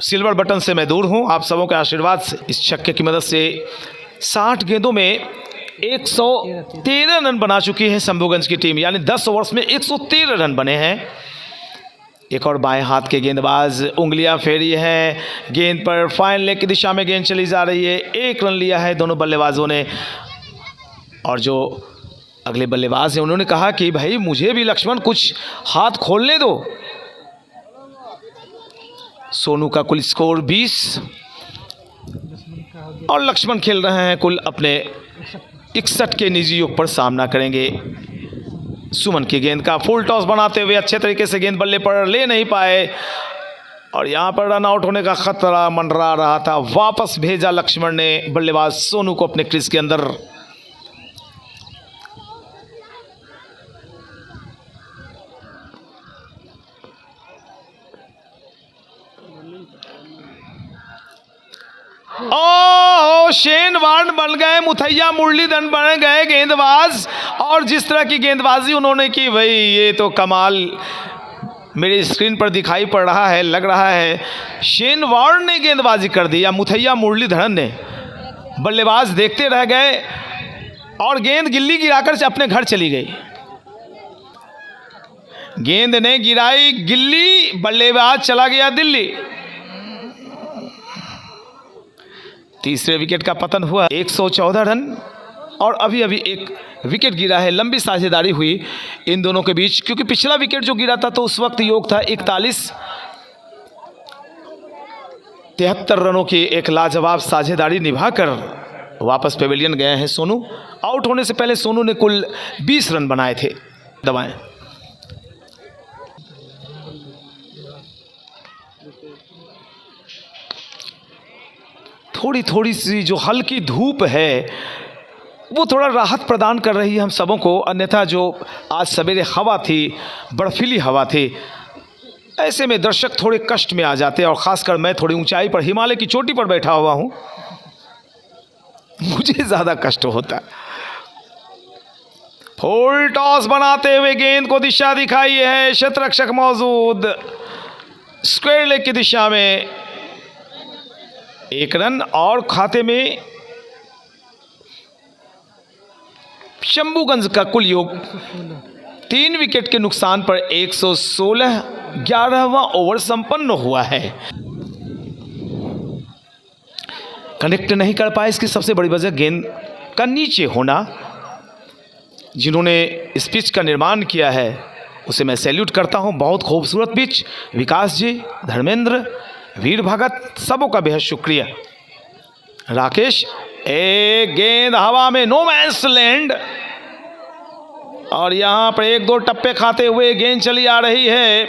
सिल्वर बटन से मैं दूर हूं। आप सबों के आशीर्वाद से इस छक्के की मदद से 60 गेंदों में 113 रन बना चुकी है शंभूगंज की टीम, यानी 10 ओवर्स में 113 रन बने हैं। एक और बाएं हाथ के गेंदबाज उंगलियां फेरी हैं गेंद पर, फाइन लेग की दिशा में गेंद चली जा रही है। 1 रन लिया है दोनों बल्लेबाजों ने, और जो अगले बल्लेबाज हैं उन्होंने कहा कि भाई मुझे भी लक्ष्मण कुछ हाथ खोलने दो। सोनू का कुल स्कोर 20, और लक्ष्मण खेल रहे हैं कुल अपने 61 के निजी योग पर सामना करेंगे। सुमन की गेंद का फुल टॉस बनाते हुए अच्छे तरीके से गेंद बल्ले पर ले नहीं पाए, और यहां पर रन आउट होने का खतरा मंडरा रहा था। वापस भेजा लक्ष्मण ने बल्लेबाज सोनू को अपने क्रीज के अंदर। ओ शेन वार्न बन गए, मुथैया मुरलीधरन बन गए गेंदबाज। और जिस तरह की गेंदबाजी उन्होंने की भाई, ये तो कमाल मेरी स्क्रीन पर दिखाई पड़ रहा है, लग रहा है शेन वार्न ने गेंदबाजी कर दी या मुथैया मुरलीधरन ने। बल्लेबाज देखते रह गए और गेंद गिल्ली गिराकर अपने घर चली गई। गेंद ने गिराई गिल्ली, बल्लेबाज चला गया दिल्ली। तीसरे विकेट का पतन हुआ, 114 रन। और अभी अभी एक विकेट गिरा है, लंबी साझेदारी हुई इन दोनों के बीच, क्योंकि पिछला विकेट जो गिरा था तो उस वक्त योग था 41। 73 रनों की एक लाजवाब साझेदारी निभाकर वापस पेविलियन गए हैं सोनू। आउट होने से पहले सोनू ने कुल 20 रन बनाए थे। दबाएं। थोड़ी थोड़ी सी जो हल्की धूप है वो थोड़ा राहत प्रदान कर रही है हम सबों को, अन्यथा जो आज सवेरे हवा थी, बर्फीली हवा थी, ऐसे में दर्शक थोड़े कष्ट में आ जाते हैं। और ख़ासकर मैं थोड़ी ऊंचाई पर, हिमालय की चोटी पर बैठा हुआ हूँ, मुझे ज़्यादा कष्ट होता है। फुल टॉस बनाते हुए गेंद को दिशा दिखाई है, शतरक्षक मौजूद, स्क्वायर लेग की दिशा में 1 रन। और खाते में शंभूगंज का कुल योग 3 विकेट के नुकसान पर 116, 11वां ओवर संपन्न हुआ है। कनेक्ट नहीं कर पाए, इसकी सबसे बड़ी वजह गेंद का नीचे होना। जिन्होंने इस पिच का निर्माण किया है उसे मैं सैल्यूट करता हूं। बहुत खूबसूरत पिच। विकास जी, धर्मेंद्र, वीर भगत, सबों का बेहद शुक्रिया। राकेश, एक गेंद हवा में, नो मैंस लैंड। और यहां पर 1-2 टप्पे खाते हुए गेंद चली आ रही है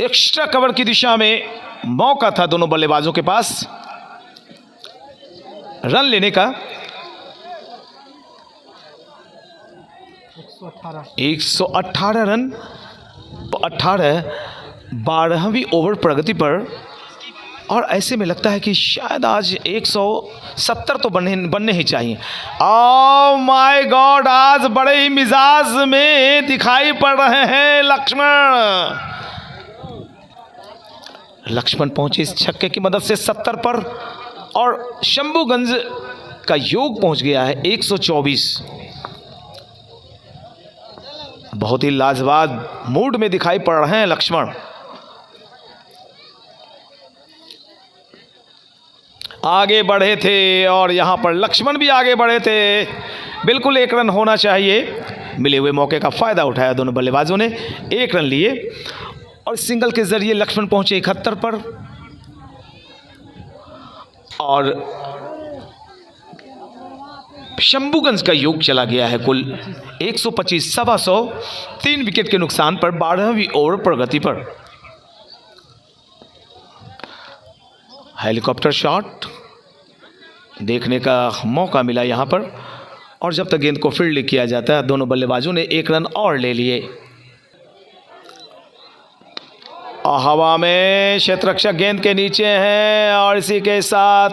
एक्स्ट्रा कवर की दिशा में। मौका था दोनों बल्लेबाजों के पास रन लेने का। 118 रन, 18 12वीं ओवर प्रगति पर। और ऐसे में लगता है कि शायद आज 170 तो बनने ही चाहिए। ओह माय गॉड, आज बड़े ही मिजाज में दिखाई पड़ रहे हैं लक्ष्मण पहुंचे इस छक्के की मदद से 70 पर। और शंभूगंज का योग पहुंच गया है 124। बहुत ही लाजवाब मूड में दिखाई पड़ रहे हैं लक्ष्मण। आगे बढ़े थे और यहां पर लक्ष्मण भी आगे बढ़े थे। बिल्कुल 1 रन होना चाहिए। मिले हुए मौके का फायदा उठाया दोनों बल्लेबाजों ने, 1 रन लिए और सिंगल के जरिए लक्ष्मण पहुंचे 71 पर। और शंभूगंज का योग चला गया है कुल 125, 125, 3 विकेट के नुकसान पर 12वीं ओवर प्रगति पर। हेलीकॉप्टर शॉट देखने का मौका मिला यहां पर। और जब तक गेंद को फील्ड किया जाता है, दोनों बल्लेबाजों ने 1 रन और ले लिए। हवा में क्षेत्ररक्षक गेंद के नीचे हैं और इसी के साथ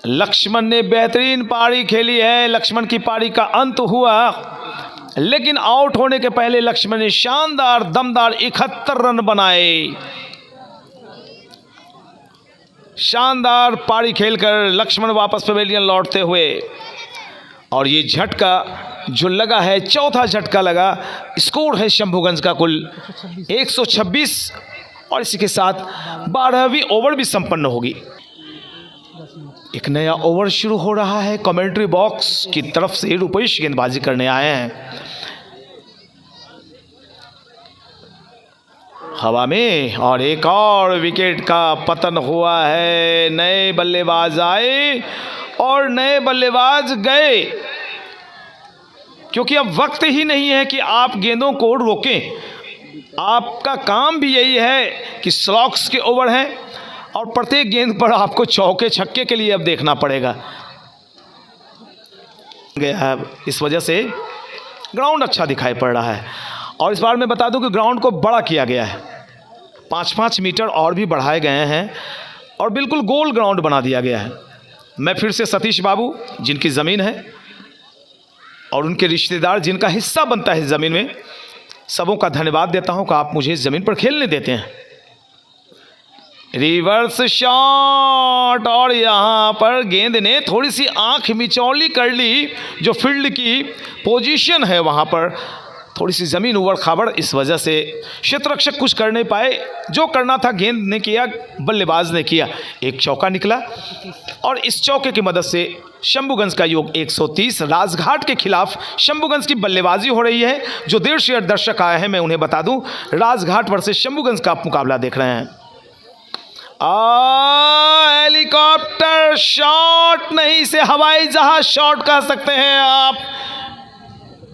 लक्ष्मण ने बेहतरीन पारी खेली है। लक्ष्मण की पारी का अंत हुआ, लेकिन आउट होने के पहले लक्ष्मण ने शानदार दमदार 71 रन बनाए। शानदार पारी खेलकर लक्ष्मण वापस पेविलियन लौटते हुए। और ये झटका जो लगा है, चौथा झटका लगा। स्कोर है शंभूगंज का कुल 126 और इसी के साथ 12वीं ओवर भी संपन्न होगी। एक नया ओवर शुरू हो रहा है। कमेंट्री बॉक्स की तरफ से रुपेश गेंदबाजी करने आए हैं। हवा में और एक और विकेट का पतन हुआ है। नए बल्लेबाज आए और नए बल्लेबाज गए, क्योंकि अब वक्त ही नहीं है कि आप गेंदों को रोकें। आपका काम भी यही है कि स्लॉग्स के ओवर हैं और प्रत्येक गेंद पर आपको चौके छक्के के लिए अब देखना पड़ेगा। इस वजह से ग्राउंड अच्छा दिखाई पड़ रहा है। और इस बार मैं बता दूं कि ग्राउंड को बड़ा किया गया है। 5-5 मीटर और भी बढ़ाए गए हैं और बिल्कुल गोल ग्राउंड बना दिया गया है। मैं फिर से सतीश बाबू जिनकी ज़मीन है और उनके रिश्तेदार जिनका हिस्सा बनता है इस ज़मीन में, सबों का धन्यवाद देता हूं कि आप मुझे इस ज़मीन पर खेलने देते हैं। रिवर्स शॉट और यहाँ पर गेंद ने थोड़ी सी आंख मिचौली कर ली। जो फील्ड की पोजीशन है वहाँ पर थोड़ी सी ज़मीन उबड़ खाबड़, इस वजह से क्षेत्ररक्षक कुछ कर नहीं पाए। जो करना था गेंद ने किया, बल्लेबाज ने किया। एक चौका निकला और इस चौके की मदद से शंभुगंज का योग 130। राजघाट के खिलाफ शंभुगंज की बल्लेबाजी हो रही है। जो देर से दर्शक आए हैं मैं उन्हें बता दूं, राजघाट वर्सेस शंभुगंज का आप मुकाबला देख रहे हैं। हेलीकॉप्टर शॉट नहीं, इसे हवाई जहाज शॉट कह सकते हैं आप।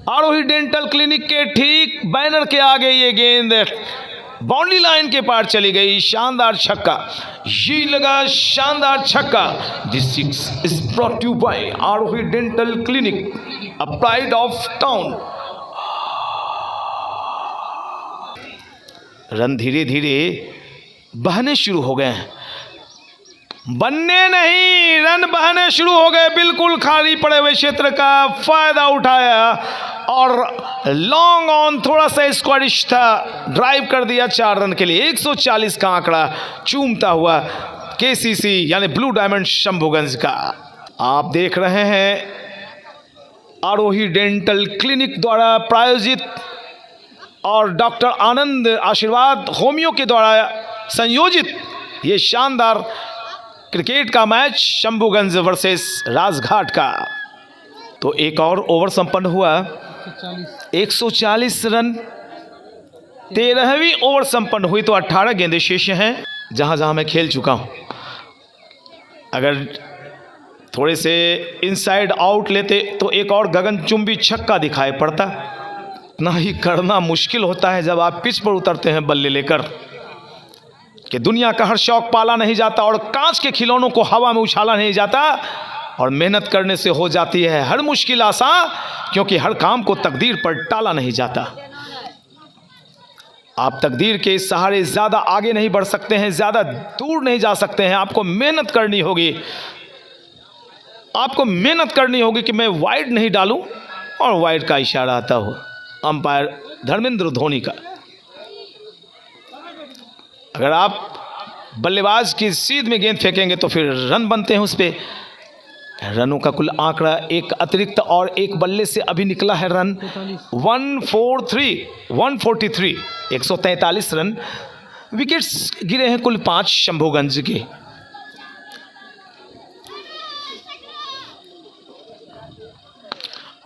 आरोही डेंटल क्लिनिक के ठीक बैनर के आगे ये गेंद बाउंड्री लाइन के पार चली गई। शानदार छक्का, ये लगा शानदार छक्का। This six is brought to by Aarohi dental Clinic, a pride of town. Run धीरे धीरे बहने शुरू हो गए हैं, बनने नहीं, रन बहने शुरू हो गए। बिल्कुल खाली पड़े हुए क्षेत्र का फायदा उठाया और लॉन्ग ऑन थोड़ा सा स्क्वाडिश था, ड्राइव कर दिया 4 रन के लिए। 140 का आंकड़ा चूमता हुआ केसीसी यानी ब्लू डायमंड शंभुगंज का। आप देख रहे हैं आरोही डेंटल क्लिनिक द्वारा प्रायोजित और डॉक्टर आनंद आशीर्वाद होमियो के द्वारा संयोजित ये शानदार क्रिकेट का मैच शंभुगंज वर्सेस राजघाट का। तो एक और ओवर संपन्न हुआ, 140 रन। 13वीं ओवर संपन्न हुई तो 18 गेंदें शेष हैं। जहां जहां मैं खेल चुका हूं, अगर थोड़े से इनसाइड आउट लेते तो एक और गगनचुंबी छक्का दिखाई पड़ता। ना ही करना मुश्किल होता है जब आप पिच पर उतरते हैं बल्ले लेकर, कि दुनिया का हर शौक पाला नहीं जाता और कांच के खिलौनों को हवा में उछाला नहीं जाता, और मेहनत करने से हो जाती है हर मुश्किल आसान, क्योंकि हर काम को तकदीर पर टाला नहीं जाता। आप तकदीर के सहारे ज़्यादा आगे नहीं बढ़ सकते हैं, ज़्यादा दूर नहीं जा सकते हैं। आपको मेहनत करनी होगी, आपको मेहनत करनी होगी कि मैं वाइड नहीं डालूं, और वाइड का इशारा आता हो अंपायर धर्मेंद्र धोनी का। अगर आप बल्लेबाज की सीध में गेंद फेंकेंगे तो फिर रन बनते हैं उस पर। रनों का कुल आंकड़ा एक अतिरिक्त और एक बल्ले से अभी निकला है रन 143 143 रन। विकेट्स गिरे हैं कुल 5 शंभुगंज के।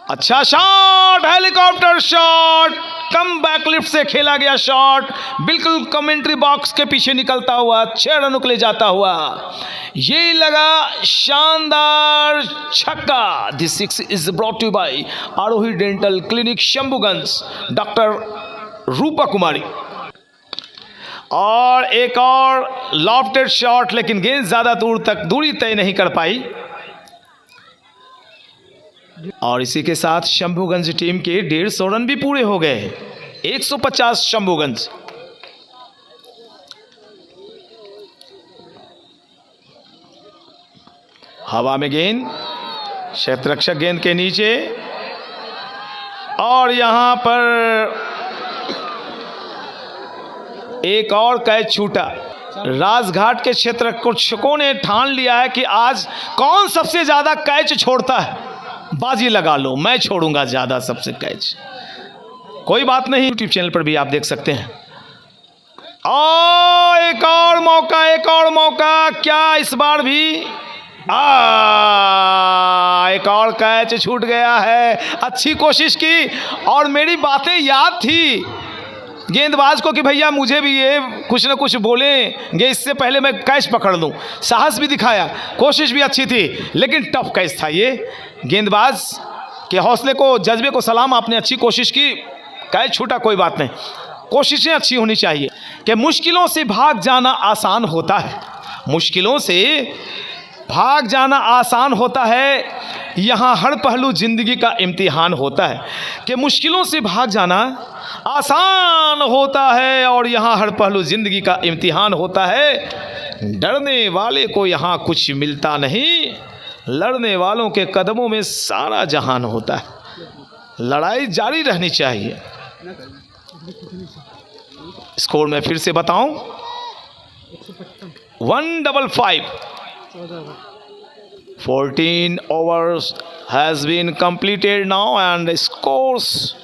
अच्छा shot, helicopter shot, come back lift से खेला गया शॉट, बिल्कुल कमेंट्री बॉक्स के पीछे निकलता हुआ 6 रनों के लिए जाता हुआ। ये लगा शानदार छक्का। This six is brought to by Aarohi dental clinic Shambhuganj, doctor Rupa Kumari. और एक और लॉफ्टेड शॉट, लेकिन गेंद ज्यादा दूर तक दूरी तय नहीं कर पाई। और इसी के साथ शंभुगंज टीम के 150 रन भी पूरे हो गए। 150 शंभुगंज। हवा में गेंद, क्षेत्ररक्षक गेंद के नीचे, और यहां पर एक और कैच छूटा। राजघाट के क्षेत्ररक्षकों ने ठान लिया है कि आज कौन सबसे ज्यादा कैच छोड़ता है, बाजी लगा लो, मैं छोड़ूंगा ज्यादा सबसे कैच। कोई बात नहीं, यूट्यूब चैनल पर भी आप देख सकते हैं। एक और मौका, एक और मौका, क्या इस बार भी एक और कैच छूट गया है। अच्छी कोशिश की, और मेरी बातें याद थी गेंदबाज को कि भैया मुझे भी ये कुछ ना कुछ बोलेंगे इससे पहले मैं कैच पकड़ लूं। साहस भी दिखाया, कोशिश भी अच्छी थी, लेकिन टफ कैच था ये। गेंदबाज के हौसले को, जज्बे को सलाम, आपने अच्छी कोशिश की। कैच छूटा, कोई बात नहीं, कोशिशें अच्छी होनी चाहिए। कि मुश्किलों से भाग जाना आसान होता है, मुश्किलों से भाग जाना आसान होता है। यहाँ हर पहलू जिंदगी का इम्तिहान होता है कि मुश्किलों से भाग जाना आसान होता है और यहाँ हर पहलू जिंदगी का इम्तिहान होता है। डरने वाले को यहाँ कुछ मिलता नहीं, लड़ने वालों के कदमों में सारा जहान होता है। लड़ाई जारी रहनी चाहिए। स्कोर मैं फिर से बताऊं, 155। 14 overs has been completed now and scores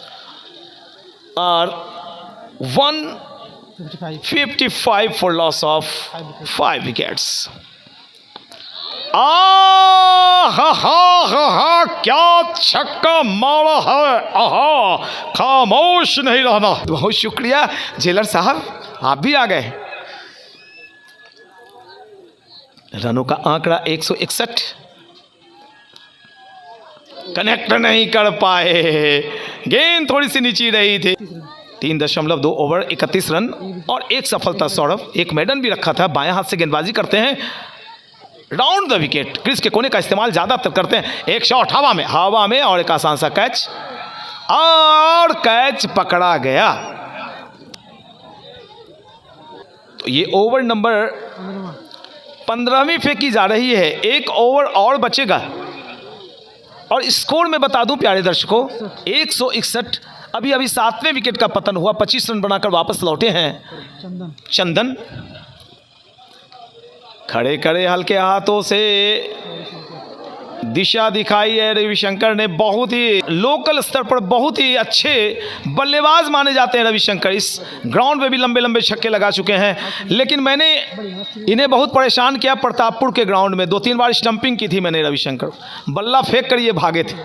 are 155 for loss of 5 wickets. हा क्या छक्का मारा है, आहा खामोश नहीं रहना। बहुत शुक्रिया जेलर साहब, आप भी आ गए। रनों का आंकड़ा 161, कनेक्ट नहीं कर पाए, गेंद थोड़ी सी नीचे रही थी। 3.2 ओवर 31 रन और एक सफलता। सौरभ एक मेडन भी रखा था। बाएं हाथ से गेंदबाजी करते हैं, राउंड द विकेट, क्रीज के कोने का इस्तेमाल ज्यादातर करते हैं। एक शॉट हवा में और एक आसान सा कैच, और कैच पकड़ा गया। तो ये ओवर नंबर 15वीं फेंकी जा रही है। एक ओवर और बचेगा और स्कोर में बता दूं प्यारे दर्शकों, 161। अभी 7वें विकेट का पतन हुआ। 25 रन बनाकर वापस लौटे हैं चंदन। खड़े खड़े हल्के हाथों से दिशा दिखाई है रविशंकर ने। बहुत ही लोकल स्तर पर बहुत ही अच्छे बल्लेबाज माने जाते हैं रविशंकर। इस ग्राउंड में भी लंबे लंबे छक्के लगा चुके हैं, लेकिन मैंने इन्हें बहुत परेशान किया प्रतापपुर के ग्राउंड में। 2-3 बार स्टंपिंग की थी मैंने रविशंकर, बल्ला फेंक कर ये भागे थे,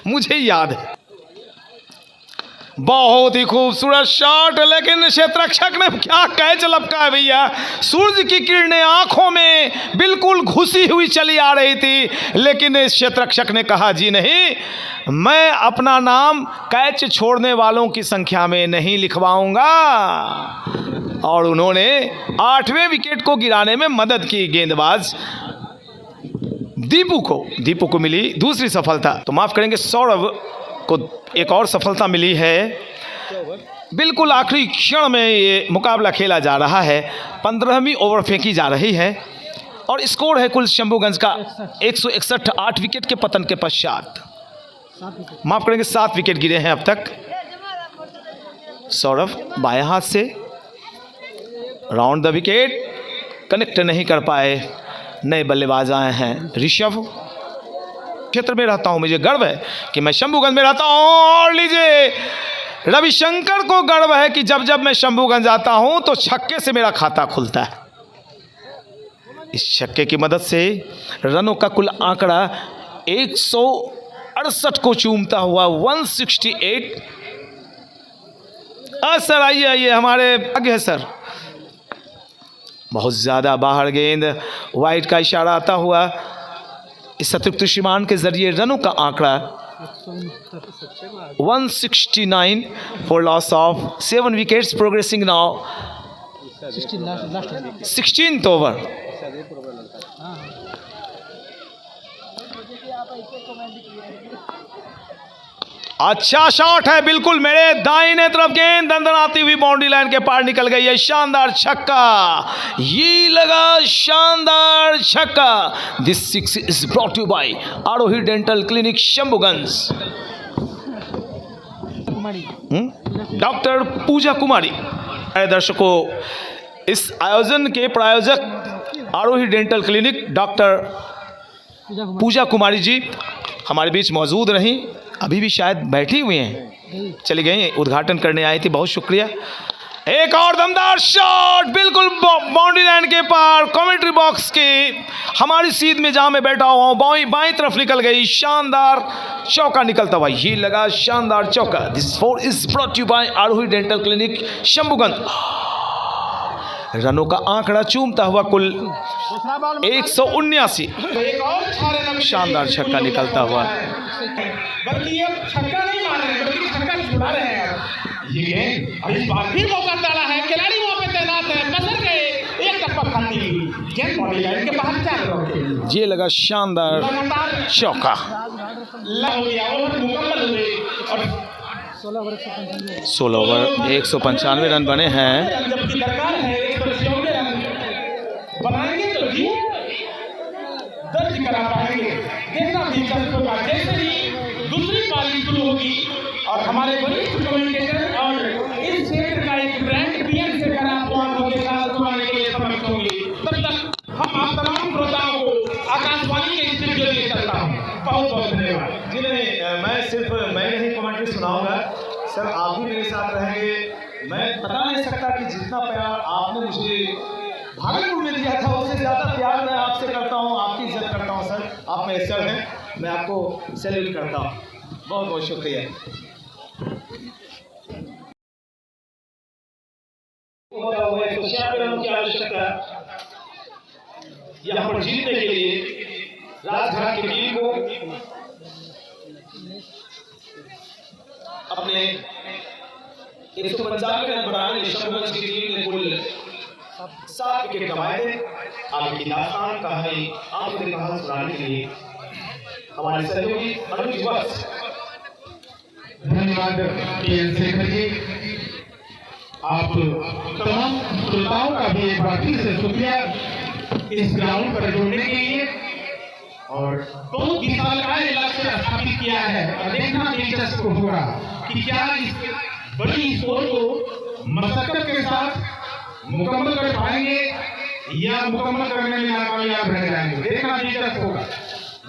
मुझे याद है। बहुत ही खूबसूरत शॉट, लेकिन क्षेत्ररक्षक ने क्या कैच लपका है भैया। सूरज की किरणें आंखों में बिल्कुल घुसी हुई चली आ रही थी, लेकिन इस क्षेत्ररक्षक ने कहा जी नहीं, मैं अपना नाम कैच छोड़ने वालों की संख्या में नहीं लिखवाऊंगा। और उन्होंने 8वें विकेट को गिराने में मदद की। गेंदबाज दीपू को मिली दूसरी सफलता। तो माफ करेंगे, सौरभ को एक और सफलता मिली है। बिल्कुल आखिरी क्षण में ये मुकाबला खेला जा रहा है। 15वीं ओवर फेंकी जा रही है और स्कोर है कुल शंभूगंज का 161, 8 विकेट के पतन के पश्चात। माफ करेंगे 7 विकेट गिरे हैं अब तक। सौरभ बाएं हाथ से राउंड द विकेट, कनेक्ट नहीं कर पाए। नए बल्लेबाज आए हैं ऋषभ। क्षेत्र में रहता हूं, मुझे गर्व है कि मैं शंभूगंज में रहता हूं। और लीजिए, रविशंकर को गर्व है कि जब जब मैं शंभूगंज आता हूं तो छक्के से मेरा खाता खुलता है। इस छक्के की मदद से रनों का कुल आंकड़ा 168 को चूमता हुआ 168। सर आइए, हमारे आगे है सर। बहुत ज्यादा बाहर गेंद, वाइड का इशारा आता हुआ। इस अतिरिक्त श्रीमान के जरिए रनों का आंकड़ा 169 for loss of 7 wickets, progressing now 16th over. अच्छा शॉट है, बिल्कुल मेरे दाहिने तरफ गेंद दंदनाती हुई बाउंड्री लाइन के पार निकल गई है। शानदार छक्का, ये लगा शानदार छक्का। This 6 is brought you by Aarohi dental clinic Shambhuganj. Doctor Puja Kumari. दर्शकों, इस आयोजन के प्रायोजक Aarohi dental clinic doctor Puja Kumari ji हमारे बीच मौजूद रहीं। अभी भी शायद बैठी हुई हैं, चली गई, उद्घाटन करने आई थी। बहुत शुक्रिया। एक और दमदार शॉट, बिल्कुल बाउंड्री लाइन के पार, कमेंट्री बॉक्स के हमारी सीध में जहां मैं बैठा हुआ हूं, बाईं तरफ निकल गई। शानदार चौका निकलता हुआ, ये लगा शानदार चौका। This 4 is brought you by Aarohi dental clinic Shambhuganj. रनों का आंकड़ा चूमता हुआ कुल 179। शानदार छक्का निकलता हुआ। बल्कि ये छक्का नहीं मार रहे, बल्कि छक्का छुड़ा रहे हैं। ये इस बार फिर मौका डाला है, खिलाड़ी वहां पे तैनात है, बसर गए, एक टप्पा खाती गेंद बॉडी लाइन के बाहर जा रही। ये लगा शानदार चौका। हो गया, ओवर मुकम्मल हुए और 16 ओवर 195 रन बने हैं। जबकि दरकार है 196 रन बनाएंगे तो जी दर्ज करा पाएंगे। देखना दिलचस्प होगा जैसे ही दूसरी पारी शुरू होगी और हमारे वरिष्ठ कमेंटेटर और इस क्षेत्र का एक ब्रांड पीएम से कर आपको आंखों के साथ सुनाने के लिए समर्थ होंगे। तब तक हम आप तमाम श्रोताओं को आकाशवाणी के स्टूडियो में चलता हूँ। बहुत बहुत धन्यवाद। जी नहीं, मैं नहीं कमेंट्री सुनाऊंगा सर, आप भी मेरे साथ रहेंगे। मैं बता नहीं सकता कि जितना प्यार आपने मुझे भागलपुर में दिया था उससे ज़्यादा प्यार मैं आपसे करता हूँ, आपकी इज्जत करता हूँ सर। आप मेरे सर हैं, मैं आपको सैल्यूट करता हूँ। बहुत बहुत शुक्रिया। रनों की आवश्यकता यहाँ पर जीतने के लिए राजघाट की टीम को अपने 195 रन बनाने में शंभुगंज की टीम ने कुल 7 विकेट कमाए थे। आपकी दास्तान कहानी आपने कहा सुनाने के लिए हमारे सहयोगी अनुज वत्स। धन्यवाद पीएन शेखर जी। आप तमाम श्रोताओं का भी एक बार फिर से शुक्रिया इस ग्राउंड पर जुड़ने के लिए। और बहुत विशालकाय लक्ष्य स्थापित किया है और देखना दिलचस्प होगा कि क्या इस बड़ी स्कोर को मशक्कत के साथ मुकम्मल कर पाएंगे या मुकम्मल करने में नाकामयाब रह जाएंगे। देखना दिलचस्प होगा।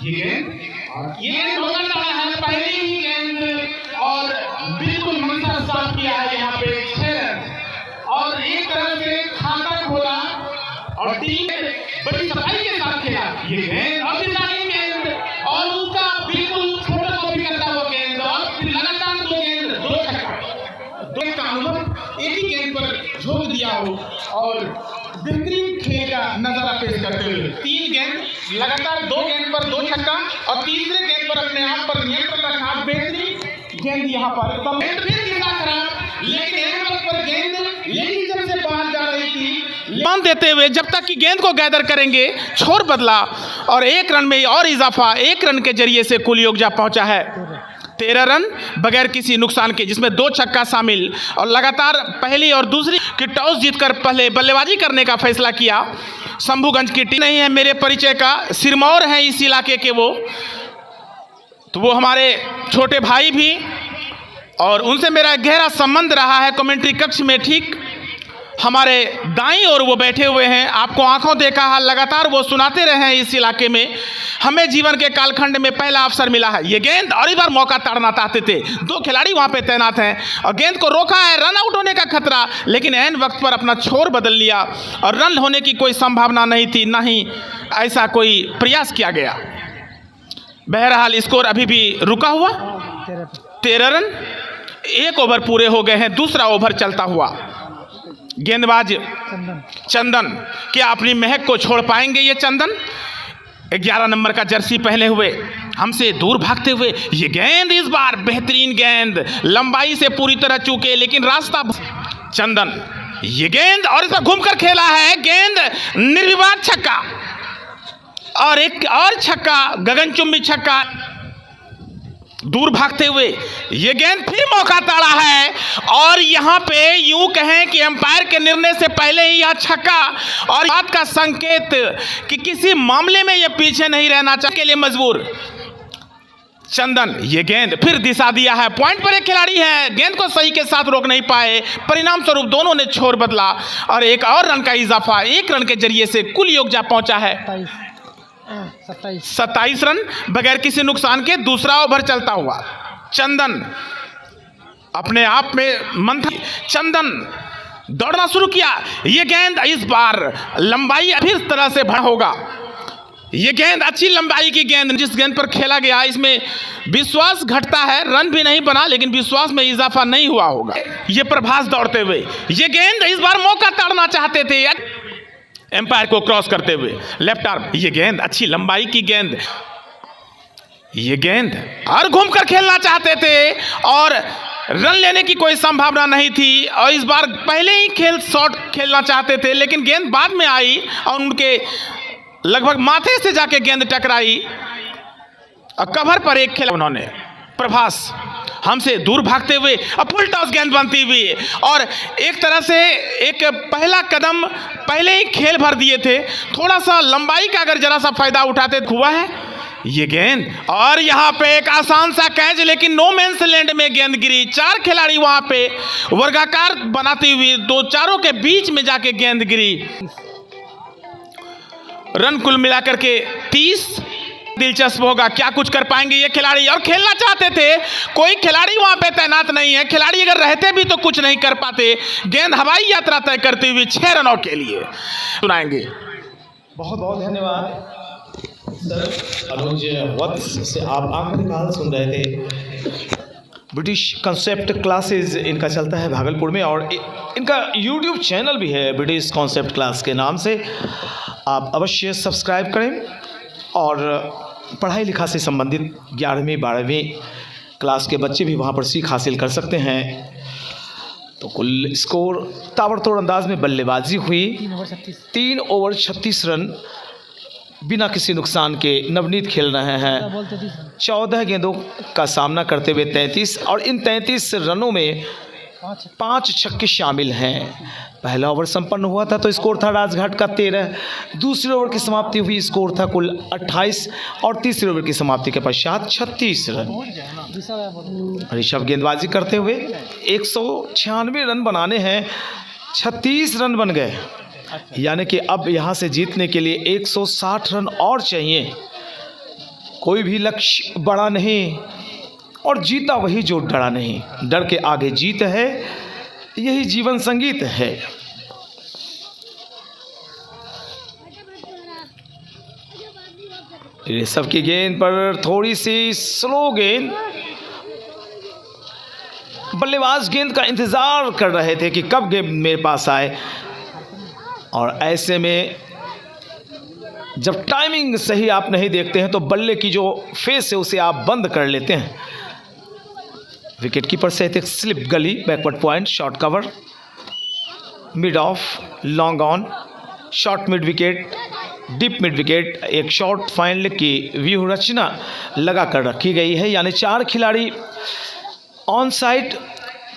ये गेंद होगा है पहली ही गेंद और बिल्कुल मंत्र साफ किया है यहाँ पे 6 रन और एक तरह से खाता खोला और टीम बड़ी सफाई के साथ खेला। ये गेंद अभिलाषी गेंद और उसका बिल्कुल छोटा कॉपी करता हुआ गेंद और फिर लगातार 2 गेंद 2 छक्का। 2 का अनुभव एक ही गेंद पर झोंक दिया हो और बेहतरीन खेल का नजारा पेश करते हुए 3 गेंद लगातार 2 गेंद पर 2 छक्का और तीसरे गेंद पर अपने आप पर नियंत्रण रखा। बेहतरीन गेंद यहाँ पर गेंद फिर दिशा खराब लेकिन एक वक्त पर गेंद लेकिन जब से बाहर जा रही थी मान देते हुए जब तक कि गेंद को गैदर करेंगे छोर बदला और 1 रन में और इजाफा 1 रन के जरिए से कुल योग जा पहुंचा है 13 रन बगैर किसी नुकसान के, जिसमें 2 छक्का शामिल और लगातार पहली और दूसरी की टॉस जीतकर पहले बल्लेबाजी करने का फैसला किया। शंभुगंज की टीम नहीं है मेरे परिचय का, सिरमौर है इस इलाके के वो, तो वो हमारे छोटे भाई भी और उनसे मेरा गहरा संबंध रहा है। कमेंट्री कक्ष में ठीक हमारे दाईं ओर वो बैठे हुए हैं, आपको आंखों देखा है, लगातार वो सुनाते रहे हैं इस इलाके में। हमें जीवन के कालखंड में पहला अवसर मिला है। ये गेंद और इस बार मौका ताड़ना चाहते थे, 2 खिलाड़ी वहां पे तैनात हैं और गेंद को रोका है, रन आउट होने का खतरा, लेकिन ऐन वक्त पर अपना छोर बदल लिया और रन होने की कोई संभावना नहीं थी, ना ही ऐसा कोई प्रयास किया गया। बहरहाल स्कोर अभी भी रुका हुआ 13 रन, 1 ओवर पूरे हो गए हैं, दूसरा ओवर चलता हुआ। गेंदबाज चंदन क्या अपनी महक को छोड़ पाएंगे? ये चंदन 11 नंबर का जर्सी पहने हुए हमसे दूर भागते हुए, ये गेंद इस बार बेहतरीन गेंद, लंबाई से पूरी तरह चूके लेकिन रास्ता चंदन, ये गेंद और इस पर घूमकर खेला है, गेंद निर्विवाद छक्का और एक और छक्का, गगनचुंबी छक्का, दूर भागते हुए ये गेंद फिर मौका ताड़ा है और यहाँ पे यूं कहें कि अंपायर के निर्णय से पहले ही यह छक्का और बात का संकेत कि किसी मामले में ये पीछे नहीं रहना चाहिए के लिए मजबूर। चंदन ये गेंद फिर दिशा दिया है, पॉइंट पर एक खिलाड़ी है, गेंद को सही के साथ रोक नहीं पाए, परिणाम स्वरूप दोनों ने छोर बदला और 1 और रन का इजाफा 1 रन के जरिए से कुल योग जा पहुंचा है 27 रन बगैर किसी नुकसान के। दूसरा ओवर चलता हुआ चंदन अपने आप में मंथन, चंदन दौड़ना शुरू किया, ये गेंद इस बार लंबाई फिर तरह से भरा होगा, ये गेंद अच्छी लंबाई की गेंद, जिस गेंद पर खेला गया इसमें विश्वास घटता है, रन भी नहीं बना लेकिन विश्वास में इजाफा नहीं हुआ होगा। ये प्रभास दौड़ते हुए ये गेंद इस बार मौका ताड़ना चाहते थे एम्पायर को क्रॉस करते हुए, लेफ्ट आर्म, ये गेंद अच्छी लंबाई की गेंद, ये गेंद और घूमकर खेलना चाहते थे और रन लेने की कोई संभावना नहीं थी और इस बार पहले ही शॉट खेलना चाहते थे लेकिन गेंद बाद में आई और उनके लगभग माथे से जाके गेंद टकराई और कवर पर एक खेला उन्होंने। प्रभास हमसे दूर भागते हुए अब फुल टॉस गेंद बनती हुई और एक तरह से एक पहला कदम पहले ही खेल भर दिए थे। थोड़ा सा लंबाई का अगर जरा सा फायदा उठाते हुआ है ये गेंद और यहाँ पे एक आसान सा कैच, लेकिन नो मैंस लैंड में गेंद गिरी। 4 खिलाड़ी वहाँ पे वर्गाकार बनाती हुई दो चारों के बीच में जाके गेंद गिरी। रन कुल मिलाकर के 30। दिलचस्प होगा क्या कुछ कर पाएंगे ये खिलाड़ी, और खेलना चाहते थे, कोई खिलाड़ी वहां पे तैनात नहीं है। खिलाड़ी अगर रहते भी तो कुछ नहीं कर पाते। गेंद हवाई यात्रा तय करती हुई 6 रनों के लिए सुनाएंगे। बहुत बहुत धन्यवाद सर। अनुज वत्स से आप आखिरी काल सुन रहे थे। ब्रिटिश कॉन्सेप्ट क्लासेस इनका चलता है भागलपुर में और इनका यूट्यूब चैनल भी है ब्रिटिश कॉन्सेप्ट क्लास के नाम से। आप अवश्य सब्सक्राइब करें और पढ़ाई लिखा से संबंधित 11वीं 12वीं क्लास के बच्चे भी वहाँ पर सीख हासिल कर सकते हैं। तो कुल स्कोर ताबड़तोड़ अंदाज में बल्लेबाजी हुई। 3 ओवर 36 रन बिना किसी नुकसान के नवनीत खेल रहे हैं। 14 गेंदों का सामना करते हुए 33 और इन 33 रनों में 5 छक्के शामिल हैं। पहला ओवर संपन्न हुआ था तो स्कोर था राजघाट का 13। दूसरे ओवर की समाप्ति हुई, स्कोर था कुल 28 और तीसरे ओवर की समाप्ति के पश्चात 36 रन। ऋषभ गेंदबाजी करते हुए 196 रन बनाने हैं, 36 रन बन गए, यानी कि अब यहाँ से जीतने के लिए 160 रन और चाहिए। कोई भी लक्ष्य बड़ा नहीं और जीता वही जो डरा नहीं। डर के आगे जीत है, यही जीवन संगीत है। ऋषभ की गेंद पर थोड़ी सी स्लो गेंद, बल्लेबाज गेंद का इंतजार कर रहे थे कि कब गेंद मेरे पास आए, और ऐसे में जब टाइमिंग सही आप नहीं देखते हैं तो बल्ले की जो फेस है उसे आप बंद कर लेते हैं। विकेट कीपर से एक स्लिप गली, backward point, short cover, mid of, long on, short mid wicket, deep mid wicket, एक शॉर्ट फाइनल की व्यू रचना लगा कर रखी गई है। यानी 4 खिलाड़ी ऑन साइड,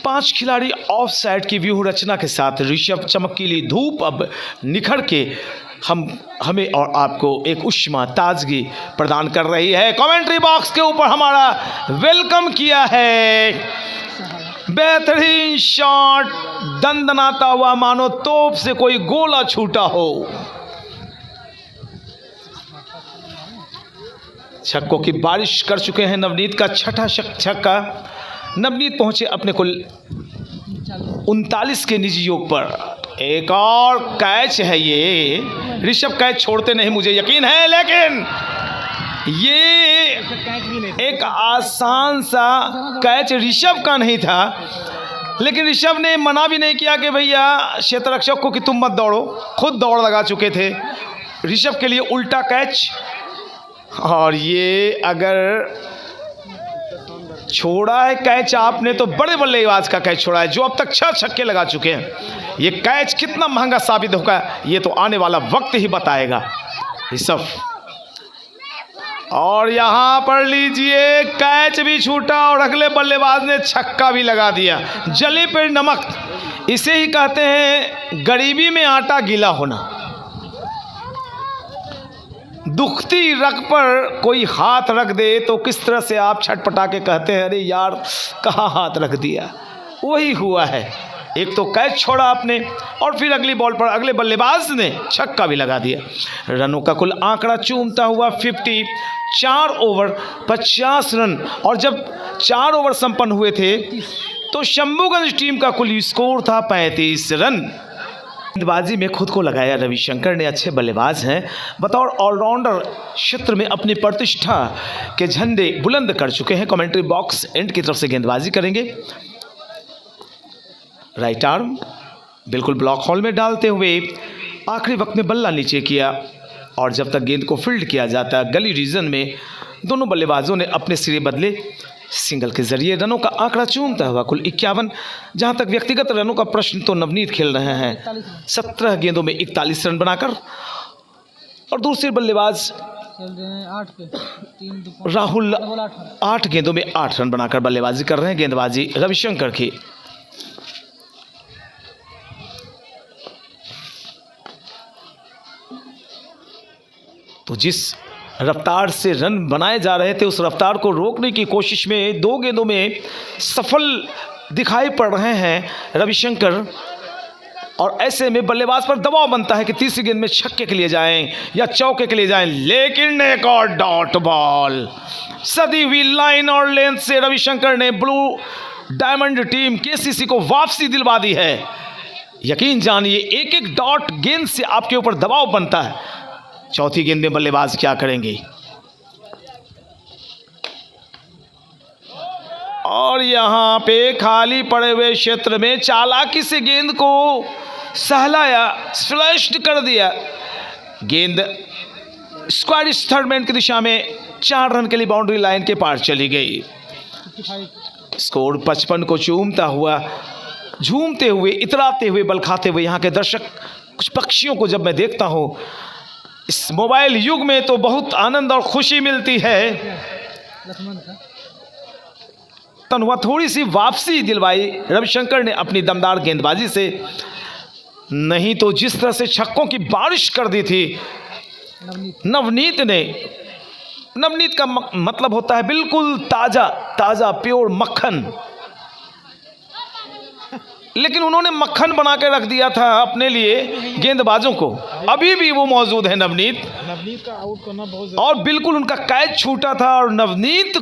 5 खिलाड़ी ऑफ साइड की व्यू रचना के साथ ऋषभ चमकीली धूप अब निखर के हमें और आपको एक उष्मा ताजगी प्रदान कर रही है। कमेंट्री बॉक्स के ऊपर हमारा वेलकम किया है। बेहतरीन शॉट, दंदनाता हुआ मानो तोप से कोई गोला छूटा हो। छक्कों की बारिश कर चुके हैं नवनीत का 6ठा छक्का। नवनीत पहुंचे अपने कुल 39 के निजी योग पर। एक और कैच है ये, ऋषभ कैच छोड़ते नहीं मुझे यकीन है, लेकिन ये एक आसान सा कैच ऋषभ का नहीं था, लेकिन ऋषभ ने मना भी नहीं किया कि भैया क्षेत्ररक्षक को कि तुम मत दौड़ो, खुद दौड़ लगा चुके थे। ऋषभ के लिए उल्टा कैच, और ये अगर छोड़ा है कैच आपने तो बड़े बल्लेबाज का कैच छोड़ा है जो अब तक 6 छक्के लगा चुके हैं। ये कैच कितना महंगा साबित होगा ये तो आने वाला वक्त ही बताएगा। ऋषभ, और यहां पर लीजिए कैच भी छूटा और अगले बल्लेबाज ने छक्का भी लगा दिया। जली पर नमक, इसे ही कहते हैं गरीबी में आटा गीला होना। दुखती रग पर कोई हाथ रख दे तो किस तरह से आप छटपटा के कहते हैं अरे यार कहाँ हाथ रख दिया। वही हुआ है, एक तो कैच छोड़ा आपने और फिर अगली बॉल पर अगले बल्लेबाज ने छक्का भी लगा दिया। रनों का कुल आंकड़ा चूमता हुआ 50, 4 ओवर 50 रन। और जब 4 ओवर संपन्न हुए थे तो शंभूगंज टीम का कुल स्कोर था 35 रन। गेंदबाजी में खुद को लगाया रविशंकर ने, अच्छे बल्लेबाज हैं, बतौर ऑलराउंडर क्षेत्र में अपनी प्रतिष्ठा के झंडे बुलंद कर चुके हैं। कमेंट्री बॉक्स एंड की तरफ से गेंदबाजी करेंगे। राइट आर्म बिल्कुल ब्लॉक हॉल में डालते हुए आखिरी वक्त में बल्ला नीचे किया, और जब तक गेंद को फील्ड किया जाता गली रीजन में दोनों बल्लेबाजों ने अपने सिरे बदले। सिंगल के जरिए रनों का आंकड़ा चूमता हुआ कुल 51। जहां तक व्यक्तिगत रनों का प्रश्न तो नवनीत खेल रहे हैं 17 गेंदों में 41 रन बनाकर, और दूसरे बल्लेबाज चल रहे हैं 8 पे 3 राहुल 8 8 गेंदों में 8 रन बनाकर बल्लेबाजी कर रहे हैं। गेंदबाजी रविशंकर की। तो जिस रफ्तार से रन बनाए जा रहे थे उस रफ्तार को रोकने की कोशिश में 2 गेंदों में सफल दिखाई पड़ रहे हैं रविशंकर। और ऐसे में बल्लेबाज पर दबाव बनता है कि तीसरी गेंद में छक्के के लिए जाएं या चौके के लिए जाएं, लेकिन एक और डॉट बॉल सदी हुई लाइन और लेंथ से रविशंकर ने ब्लू डायमंड टीम केसीसी को वापसी दिलवा दी है। यकीन जानिए एक एक डॉट गेंद से आपके ऊपर दबाव बनता है। चौथी गेंद में बल्लेबाज क्या करेंगे, और यहां पे खाली पड़े हुए क्षेत्र में चालाकी से गेंद को सहलाया, स्लैश्ड कर दिया। गेंद स्क्वायर थर्डमैन की दिशा में 4 रन के लिए बाउंड्री लाइन के पार चली गई। स्कोर 55 को चूमता हुआ, झूमते हुए, इतराते हुए, बल खाते हुए यहाँ के दर्शक कुछ पक्षियों को जब मैं देखता हूँ इस मोबाइल युग में तो बहुत आनंद और खुशी मिलती है। तनवा थोड़ी सी वापसी दिलवाई रविशंकर ने अपनी दमदार गेंदबाजी से, नहीं तो जिस तरह से छक्कों की बारिश कर दी थी नवनीत ने। नवनीत का मतलब होता है बिल्कुल ताज़ा ताज़ा प्योर मक्खन, लेकिन उन्होंने मक्खन बना के रख दिया था अपने लिए गेंदबाजों को। अभी भी वो मौजूद है नवनीत का आउट करना बहुत और बिल्कुल उनका कैच छूटा था। और नवनीत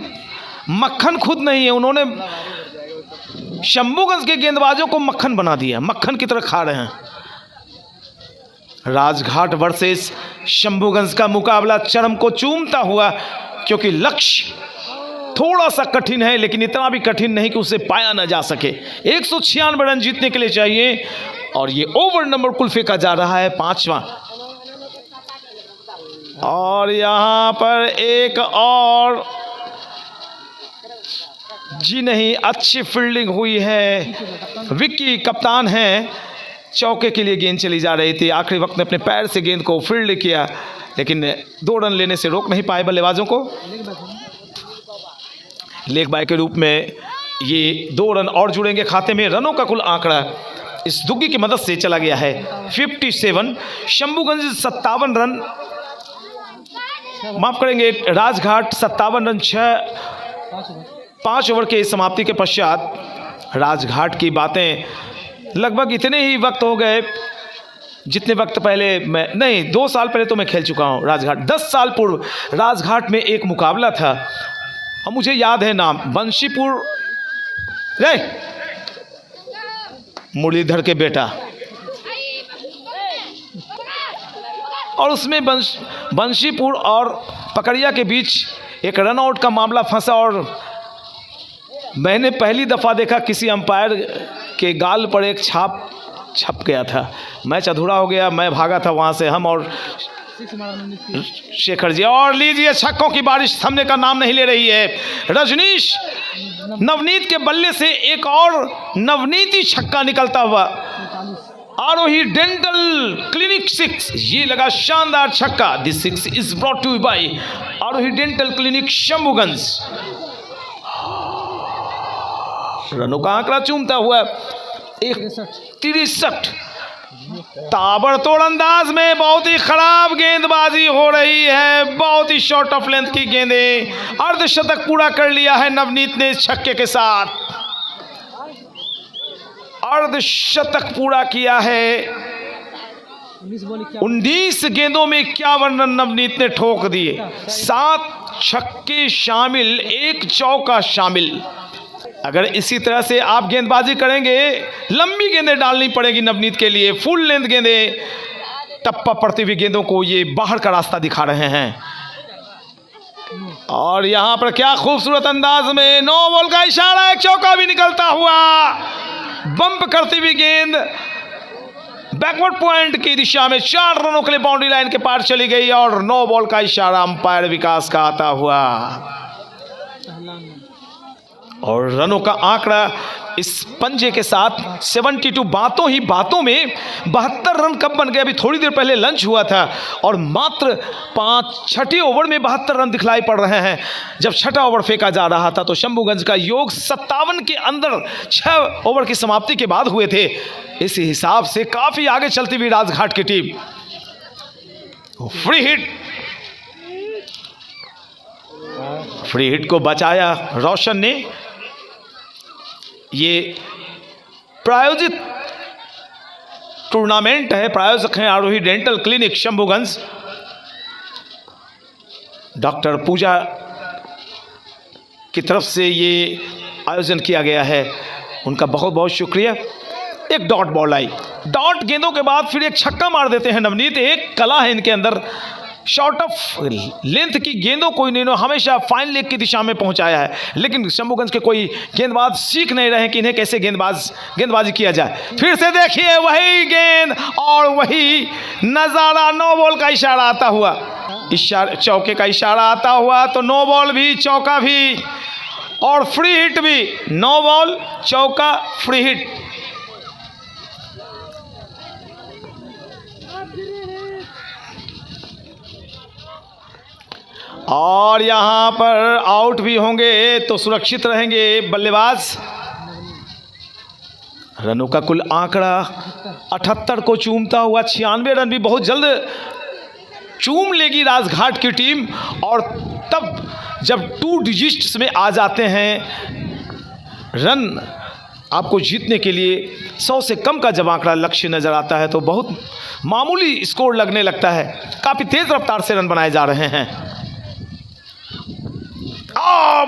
मक्खन खुद नहीं है, उन्होंने शंभूगंज के गेंदबाजों को मक्खन बना दिया, मक्खन की तरह खा रहे हैं। राजघाट वर्सेस शंभूगंज का मुकाबला चरम को चूमता हुआ, क्योंकि लक्ष्य थोड़ा सा कठिन है लेकिन इतना भी कठिन नहीं कि उसे पाया ना जा सके। 196 रन जीतने के लिए चाहिए और ये ओवर नंबर कुल फेंका जा रहा है 5वां। और यहां पर एक और जी नहीं, अच्छी फील्डिंग हुई है। विक्की कप्तान हैं, चौके के लिए गेंद चली जा रही थी, आखिरी वक्त में अपने पैर से गेंद को फील्ड किया लेकिन 2 रन लेने से रोक नहीं पाए बल्लेबाजों को। लेग बाय के रूप में ये 2 रन और जुड़ेंगे खाते में। रनों का कुल आंकड़ा इस दुग्गी की मदद से चला गया है 57। शंभूगंज 57 रन, माफ करेंगे राजघाट 57 रन 5 ओवर के समाप्ति के पश्चात। राजघाट की बातें लगभग इतने ही वक्त हो गए जितने वक्त पहले मैं, नहीं 2 साल पहले तो मैं खेल चुका हूँ राजघाट। 10 साल पूर्व राजघाट में एक मुकाबला था और मुझे याद है नाम, बंशीपुर रे मुरलीधर के बेटा, और उसमें बंशीपुर और पकड़िया के बीच एक रनआउट का मामला फंसा और मैंने पहली दफ़ा देखा किसी अंपायर के गाल पर एक छाप छप गया था। मैच अधूरा हो गया, मैं भागा था वहाँ से, हम और शेखर जी। और लीजिए छक्कों की बारिश थमने का नाम नहीं ले रही है। रजनीश नवनीत के बल्ले से एक और नवनीती छक्का निकलता हुआ। आरोही डेंटल क्लिनिक 6, ये लगा शानदार छक्का। This 6 is brought to you by Aarohi dental clinic Shambhuganj. रनों का आंकड़ा चूमता हुआ 63। ताबड़तोड़ अंदाज में बहुत ही खराब गेंदबाजी हो रही है, बहुत ही शॉर्ट ऑफ लेंथ की गेंदें। अर्धशतक पूरा कर लिया है नवनीत ने छक्के के साथ, अर्धशतक पूरा किया है। 19 गेंदों में 51 रन नवनीत ने ठोक दिए, 7 छक्के शामिल, 1 चौका शामिल। अगर इसी तरह से आप गेंदबाजी करेंगे, लंबी गेंदें डालनी पड़ेगी नवनीत के लिए, फुल लेंथ गेंदें। टप्पा पड़ती हुई गेंदों को ये बाहर का रास्ता दिखा रहे हैं। और यहां पर क्या खूबसूरत अंदाज में 9 बॉल का इशारा, एक चौका भी निकलता हुआ। बम्प करती हुई गेंद बैकवर्ड पॉइंट की दिशा में 4 रनों के लिए बाउंड्री लाइन के पार चली गई और 9 बॉल का इशारा अंपायर विकास का आता हुआ। और रनों का आंकड़ा इस पंजे के साथ 72 बातों में 72 रन कब बन गए? अभी थोड़ी देर पहले लंच हुआ था और मात्र 6ठे ओवर में 72 रन दिखलाई पड़ रहे हैं। जब छठा ओवर फेंका जा रहा था तो शंभूगंज का योग 57 के अंदर 6 ओवर की समाप्ति के बाद हुए थे। इस हिसाब से काफी आगे चलती हुई राजघाट की टीम। फ्री हिट को बचाया रोशन ने। ये प्रायोजित टूर्नामेंट है, प्रायोजक हैं आरोही डेंटल क्लिनिक शंभूगंज। डॉक्टर पूजा की तरफ से ये आयोजन किया गया है, उनका बहुत बहुत शुक्रिया। एक डॉट बॉल आई, डॉट गेंदों के बाद फिर एक छक्का मार देते हैं नवनीत। एक कला है इनके अंदर, शॉर्ट ऑफ लेंथ की गेंदों को इन्होंने हमेशा फाइन लेग की दिशा में पहुंचाया है, लेकिन शंभूगंज के कोई गेंदबाज सीख नहीं रहे कि इन्हें कैसे गेंदबाजी किया जाए। फिर से देखिए वही गेंद और वही नजारा, नो बॉल का इशारा आता हुआ, चौके का इशारा आता हुआ, तो नो बॉल भी, चौका भी और फ्री हिट भी। नो बॉल, चौका, फ्री हिट। और यहां पर आउट भी होंगे तो सुरक्षित रहेंगे बल्लेबाज। रनों का कुल आंकड़ा 78 को चूमता हुआ 96 रन भी बहुत जल्द चूम लेगी राजघाट की टीम। और तब जब 2 डिजिट्स में आ जाते हैं रन, आपको जीतने के लिए 100 से कम का जब आंकड़ा लक्ष्य नजर आता है तो बहुत मामूली स्कोर लगने लगता है। काफी तेज रफ्तार से रन बनाए जा रहे हैं।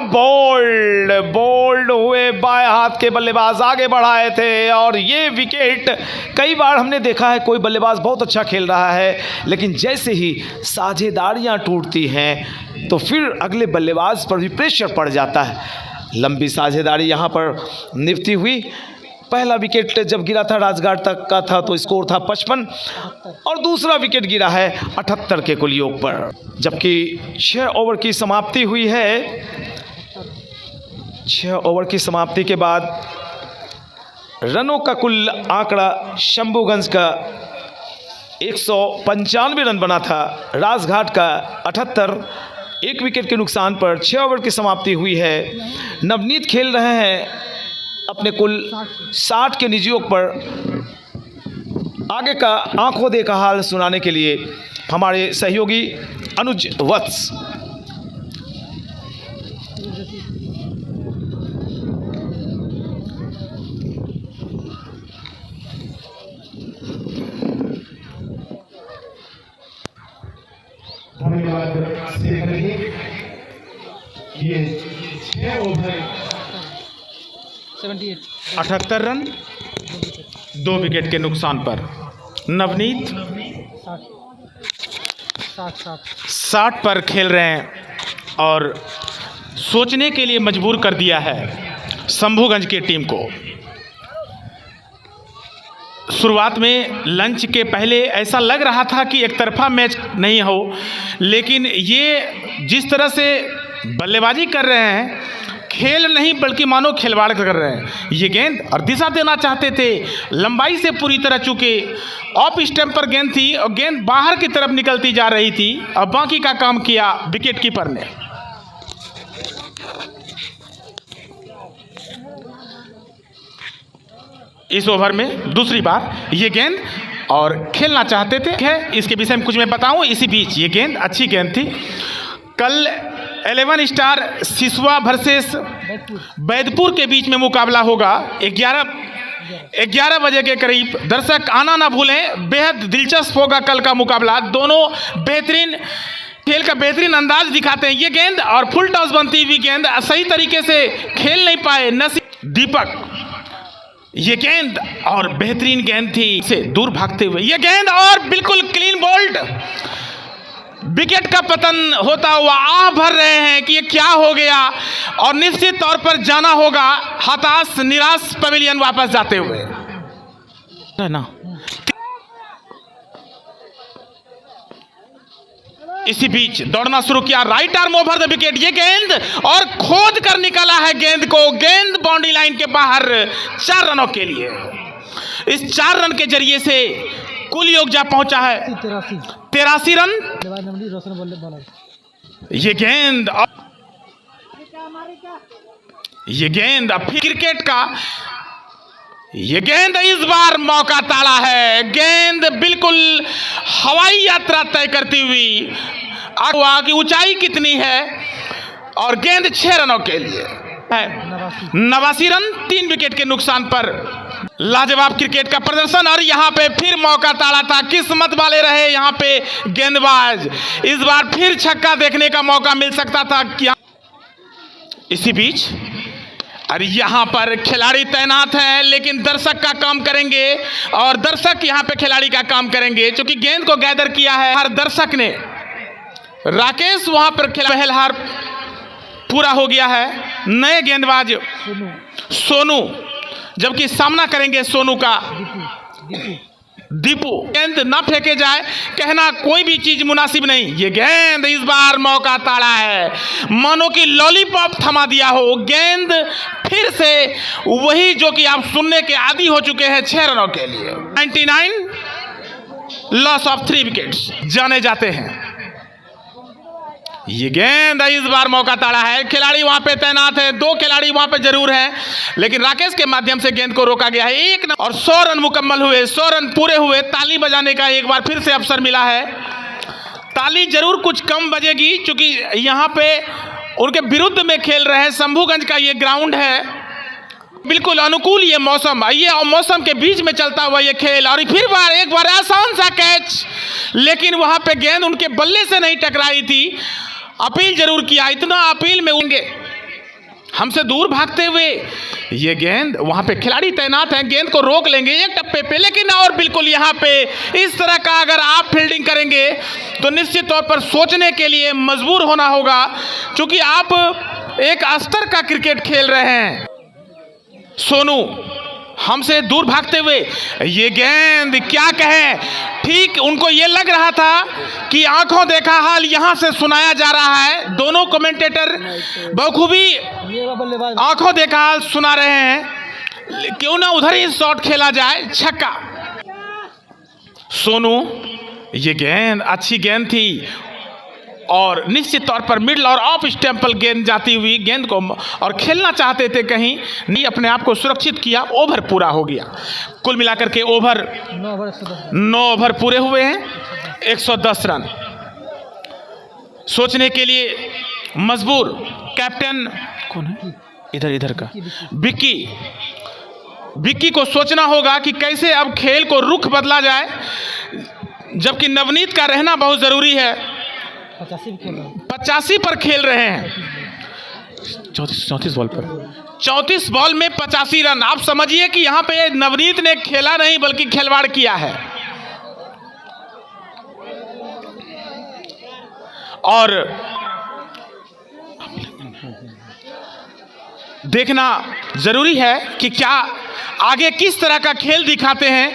बोल्ड हुए बाएं हाथ के बल्लेबाज आगे बढ़ाए थे और ये विकेट, कई बार हमने देखा है कोई बल्लेबाज बहुत अच्छा खेल रहा है लेकिन जैसे ही साझेदारियां टूटती हैं तो फिर अगले बल्लेबाज पर भी प्रेशर पड़ जाता है। लंबी साझेदारी यहां पर निभती हुई। पहला विकेट जब गिरा था राजघाट तक का था तो स्कोर था 55 और दूसरा विकेट गिरा है 78 के कुल योग पर, जबकि 6 ओवर की समाप्ति हुई है। 6 ओवर की समाप्ति के बाद रनों का कुल आंकड़ा शंभूगंज का 195 रन बना था, राजघाट का 78। 1 विकेट के नुकसान पर 6 ओवर की समाप्ति हुई है। नवनीत खेल रहे हैं अपने कुल 60 के निजियों पर। आगे का आंखों देखा हाल सुनाने के लिए हमारे सहयोगी अनुज वत्स। धन्यवाद शेखर जी। ये 6 ओवर 78 रन 2 विकेट के नुकसान पर नवनीत 60 पर खेल रहे हैं और सोचने के लिए मजबूर कर दिया है शंभूगंज की टीम को। शुरुआत में लंच के पहले ऐसा लग रहा था कि एक तरफा मैच नहीं हो, लेकिन ये जिस तरह से बल्लेबाजी कर रहे हैं, खेल नहीं बल्कि मानो खिलवाड़ कर रहे हैं। ये गेंद और दिशा देना चाहते थे, लंबाई से पूरी तरह चूके ऑफ स्टंप पर गेंद थी और गेंद बाहर की तरफ निकलती जा रही थी और बाकी का काम किया विकेट कीपर ने। इस ओवर में दूसरी बार ये गेंद और खेलना चाहते थे, इसके विषय में कुछ मैं बताऊं। इसी बीच ये गेंद अच्छी गेंद थी। कल 11 स्टार सिसवा वर्सेस बैदपुर के बीच में मुकाबला होगा 11 बजे के करीब। दर्शक आना ना भूलें, बेहद दिलचस्प होगा कल का मुकाबला। दोनों बेहतरीन खेल का बेहतरीन अंदाज दिखाते हैं। ये गेंद और फुल टॉस बनती हुई गेंद सही तरीके से खेल नहीं पाए दीपक। ये गेंद और बेहतरीन गेंद थी से दूर भागते हुए ये गेंद और बिल्कुल क्लीन बोल्ड। विकेट का पतन होता हुआ आह भर रहे हैं कि ये क्या हो गया और निश्चित तौर पर जाना होगा हताश निराश पवेलियन वापस जाते हुए, है ना। इसी बीच दौड़ना शुरू किया, right arm over the wicket, ये गेंद और खोद कर निकाला है गेंद को, गेंद बाउंड्री लाइन के बाहर 4 रनों के लिए। इस 4 रन के जरिए से कुल योग जा पहुंचा है 83 रन। ये गेंद अब फिर क्रिकेट का, ये गेंद इस बार मौका ताड़ा है, गेंद बिल्कुल हवाई यात्रा तय करती हुई की ऊंचाई कितनी है और गेंद 6 रनों के लिए है 89 रन 3 विकेट के नुकसान पर। लाजवाब क्रिकेट का प्रदर्शन और यहां पे फिर मौका ताड़ा था, किस्मत वाले रहे यहां पे गेंदबाज, इस बार फिर छक्का देखने का मौका मिल सकता था क्या। इसी बीच और यहां पर खिलाड़ी तैनात हैं, लेकिन दर्शक का काम करेंगे और दर्शक यहां पे खिलाड़ी का काम करेंगे, क्योंकि गेंद को गैदर किया है हर दर्शक ने। राकेश वहां पर पहलहार पूरा हो गया है, नए गेंदबाज सोनू, जबकि सामना करेंगे सोनू का दीपू। गेंद ना फेंके जाए, कहना कोई भी चीज मुनासिब नहीं, ये गेंद इस बार मौका ताड़ा है, मानो कि लॉलीपॉप थमा दिया हो। गेंद फिर से वही जो कि आप सुनने के आदी हो चुके हैं 6 रनों के लिए। 99 लॉस ऑफ 3 विकेट्स जाने जाते हैं। ये गेंद इस बार मौका ताड़ा है, खिलाड़ी वहां पे तैनात है, 2 खिलाड़ी वहां पे जरूर हैं, लेकिन राकेश के माध्यम से गेंद को रोका गया है। 1 और 100 रन मुकम्मल हुए, 100 रन पूरे हुए। ताली बजाने का एक बार फिर से अवसर मिला है, ताली जरूर कुछ कम बजेगी क्योंकि यहां पे उनके विरुद्ध में खेल रहे हैं। शंभूगंज का ये ग्राउंड है, बिल्कुल अनुकूल ये मौसम, ये मौसम के बीच में चलता हुआ ये खेल। और फिर एक बार आसान सा कैच, लेकिन वहां पे गेंद उनके बल्ले से नहीं टकराई थी। अपील जरूर किया, इतना अपील में उनके हमसे दूर भागते हुए ये गेंद, वहां पे खिलाड़ी तैनात हैं, गेंद को रोक लेंगे एक टप्पे पे, लेकिन और बिल्कुल यहां पे इस तरह का अगर आप फील्डिंग करेंगे तो निश्चित तौर पर सोचने के लिए मजबूर होना होगा, क्योंकि आप एक स्तर का क्रिकेट खेल रहे हैं। सोनू हमसे दूर भागते हुए ये गेंद, क्या कहें, ठीक उनको ये लग रहा था कि आंखों देखा हाल यहां से सुनाया जा रहा है। दोनों कमेंटेटर बखूबी आंखों देखा हाल सुना रहे हैं, क्यों ना उधर ही शॉट खेला जाए, छक्का। सोनू, ये गेंद अच्छी गेंद थी और निश्चित तौर पर मिडल और ऑफ स्टेम्पल गेंद जाती हुई गेंद को, और खेलना चाहते थे कहीं नहीं, अपने आप को सुरक्षित किया। ओवर पूरा हो गया, कुल मिलाकर के 9 ओवर पूरे हुए हैं, 110 रन। सोचने के लिए मजबूर कैप्टन कौन है, इधर का विक्की को सोचना होगा कि कैसे अब खेल को रुख बदला जाए, जबकि नवनीत का रहना बहुत जरूरी है। 85 पर खेल रहे हैं, 34 बॉल पर 34 बॉल में 85 रन। आप समझिए कि यहां पे नवनीत ने खेला नहीं बल्कि खिलवाड़ किया है, और देखना जरूरी है कि क्या आगे किस तरह का खेल दिखाते हैं।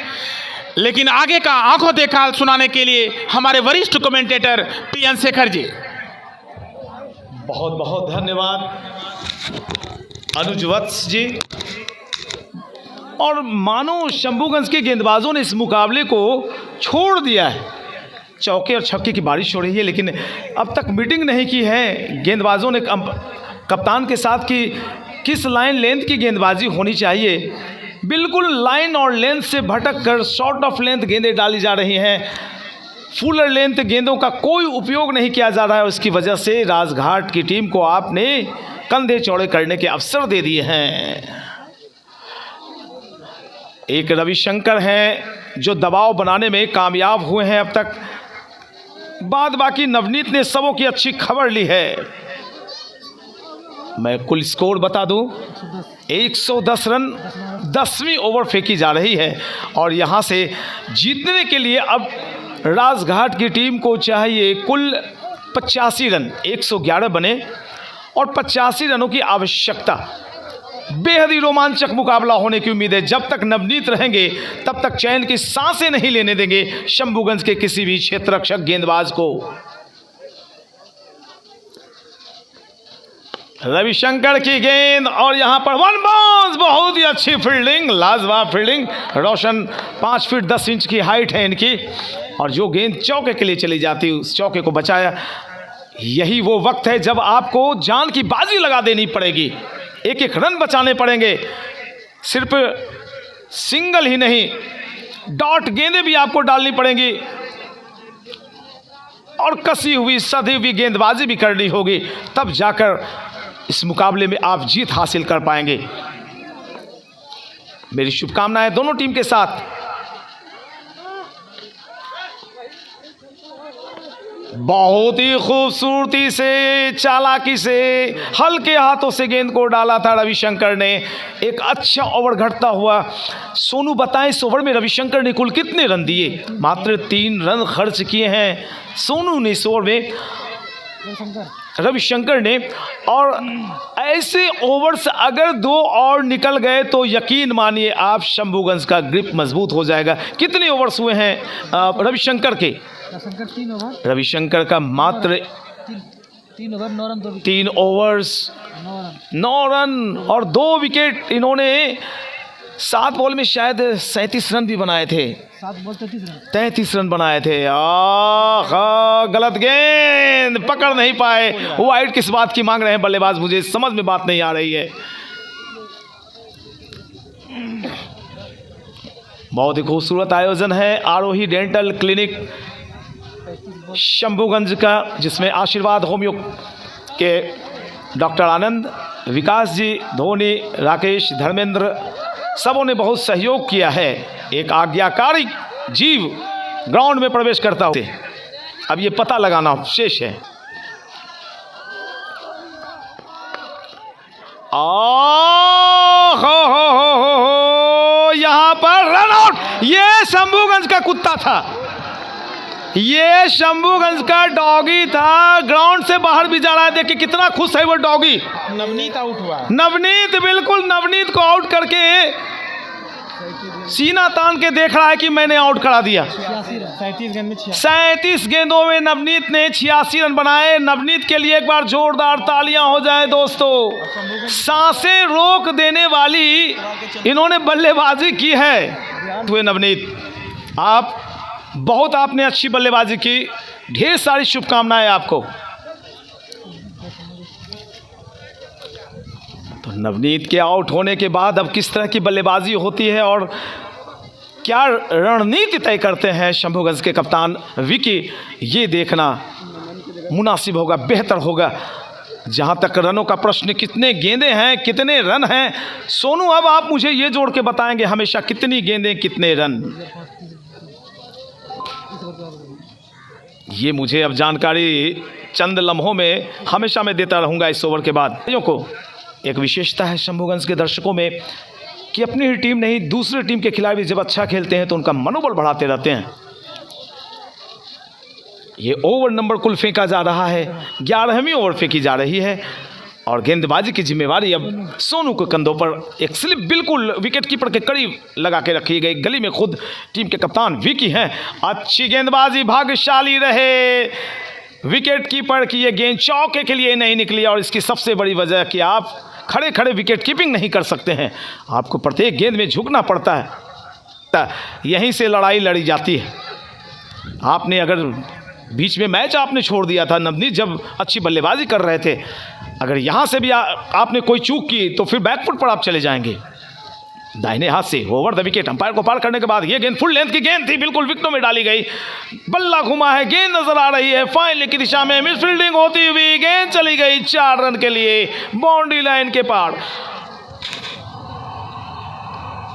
लेकिन आगे का आंखों देखा सुनाने के लिए हमारे वरिष्ठ कमेंटेटर पीएन शेखर जी। बहुत बहुत धन्यवाद अनुज वत्स जी। और मानो शंभूगंज के गेंदबाजों ने इस मुकाबले को छोड़ दिया है, चौके और छक्के की बारिश हो रही है, लेकिन अब तक मीटिंग नहीं की है गेंदबाजों ने कप्तान के साथ कि किस लाइन लेंथ की गेंदबाजी होनी चाहिए। बिल्कुल लाइन और लेंथ से भटक कर शॉर्ट ऑफ लेंथ गेंदें डाली जा रही हैं, फुलर लेंथ गेंदों का कोई उपयोग नहीं किया जा रहा है। उसकी वजह से राजघाट की टीम को आपने कंधे चौड़े करने के अवसर दे दिए हैं। एक रविशंकर हैं जो दबाव बनाने में कामयाब हुए हैं अब तक, बाद बाकी नवनीत ने सबों की अच्छी खबर ली है। मैं कुल स्कोर बता दूं, 110 रन 10वीं ओवर फेंकी जा रही है, और यहाँ से जीतने के लिए अब राजघाट की टीम को चाहिए कुल 85 रन, 111 बने और 85 रनों की आवश्यकता। बेहद ही रोमांचक मुकाबला होने की उम्मीद है। जब तक नवनीत रहेंगे तब तक चैन की सांसें नहीं लेने देंगे शंभूगंज के किसी भी क्षेत्ररक्षक गेंदबाज को। रविशंकर की गेंद और यहाँ पर वन बाउंस, बहुत ही अच्छी फील्डिंग, लाजवाब फील्डिंग। रोशन 5 फीट 10 इंच की हाइट है इनकी, और जो गेंद चौके के लिए चली जाती उस चौके को बचाया। यही वो वक्त है जब आपको जान की बाजी लगा देनी पड़ेगी, एक एक रन बचाने पड़ेंगे। सिर्फ सिंगल ही नहीं, डॉट गेंदें भी आपको डालनी पड़ेंगी और कसी हुई सधी हुई गेंदबाजी भी करनी होगी, तब जाकर इस मुकाबले में आप जीत हासिल कर पाएंगे। मेरी शुभकामनाएं दोनों टीम के साथ। बहुत ही खूबसूरती से, चालाकी से, हल्के हाथों से गेंद को डाला था रविशंकर ने। एक अच्छा ओवर घटता हुआ। सोनू बताएं इस ओवर में रविशंकर ने कुल कितने रन दिए? मात्र 3 रन खर्च किए हैं सोनू ने इस ओवर में, रविशंकर ने। और ऐसे ओवर्स अगर 2 और निकल गए तो यकीन मानिए आप, शंभूगंज का ग्रिप मजबूत हो जाएगा। कितने ओवर्स हुए हैं रविशंकर के? 3 ओवर। रविशंकर का मात्र 3 ओवर 9 रन, 3 ओवर्स 9 रन और 2 विकेट। इन्होंने 7 बॉल में शायद 37 रन भी बनाए थे। 7 बॉल 33 रन। 33 रन बनाए थे। गलत गेंद, पकड़ नहीं पाए। वाइड किस बात की मांग रहे हैं बल्लेबाज, मुझे समझ में बात नहीं आ रही है। बहुत ही खूबसूरत आयोजन है आरोही डेंटल क्लिनिक शंभूगंज का, जिसमें आशीर्वाद होम्यो के डॉक्टर आनंद, विकास जी, धोनी, राकेश, धर्मेंद्र, सबों ने बहुत सहयोग किया है। एक आज्ञाकारी जीव ग्राउंड में प्रवेश करता होते, अब ये पता लगाना शेष है। यहां पर रन आउट। ये शंभूगंज का कुत्ता था, ये शंभूगंज का डॉगी था। ग्राउंड से बाहर भी जा रहा है, देखिए कितना खुश है वो डॉगी। नवनीत आउट हुआ। नवनीत, बिल्कुल नवनीत को आउट करके सीना तान के देख रहा है कि मैंने आउट करा दिया। 37 गेंद में 37 गेंदों में नवनीत ने 86 रन बनाए। नवनीत के लिए एक बार जोरदार तालियां हो जाए दोस्तों। सांसें रोक देने वाली इन्होंने बल्लेबाजी की है। हुए नवनीत, आप बहुत आपने अच्छी बल्लेबाजी की, ढेर सारी शुभकामनाएं आपको। तो नवनीत के आउट होने के बाद अब किस तरह की बल्लेबाजी होती है और क्या रणनीति तय करते हैं शंभूगंज के कप्तान विकी, ये देखना मुनासिब होगा, बेहतर होगा। जहां तक रनों का प्रश्न, कितने गेंदें हैं, कितने रन हैं? सोनू, अब आप मुझे ये जोड़ के बताएंगे हमेशा, कितनी गेंदें कितने रन? ये मुझे अब जानकारी चंद लम्हों में हमेशा मैं देता रहूँगा इस ओवर के बाद। को एक विशेषता है शंभूगंज के दर्शकों में कि अपनी ही टीम नहीं, दूसरी टीम के खिलाड़ी जब अच्छा खेलते हैं तो उनका मनोबल बढ़ाते रहते हैं। ये ओवर नंबर कुल फेंका जा रहा है, 11वीं ओवर फेंकी जा रही है और गेंदबाजी की जिम्मेवारी अब सोनू के कंधों पर। एक स्लिप बिल्कुल विकेट कीपर के करीब लगा के रखी गई। गली में खुद टीम के कप्तान विकी हैं। अच्छी गेंदबाजी, भाग्यशाली रहे विकेट कीपर की। ये गेंद चौके के लिए नहीं निकली और इसकी सबसे बड़ी वजह कि आप खड़े खड़े विकेट कीपिंग नहीं कर सकते हैं, आपको प्रत्येक गेंद में झुकना पड़ता है। यहीं से लड़ाई लड़ी जाती है। आपने अगर बीच में मैच आपने छोड़ दिया था, नवनीत जब अच्छी बल्लेबाजी कर रहे थे, अगर यहाँ से भी आपने कोई चूक की तो फिर बैकफुट पर आप चले जाएंगे। दाहिने हाथ से ओवर द विकेट, अंपायर को पार करने के बाद ये गेंद फुल लेंथ की गेंद थी, बिल्कुल विकेटों में डाली गई। बल्ला घुमा है, गेंद नजर आ रही है, फाइनल की दिशा में मिस फील्डिंग होती हुई गेंद चली गई 4 रन के लिए बाउंड्री लाइन के पार।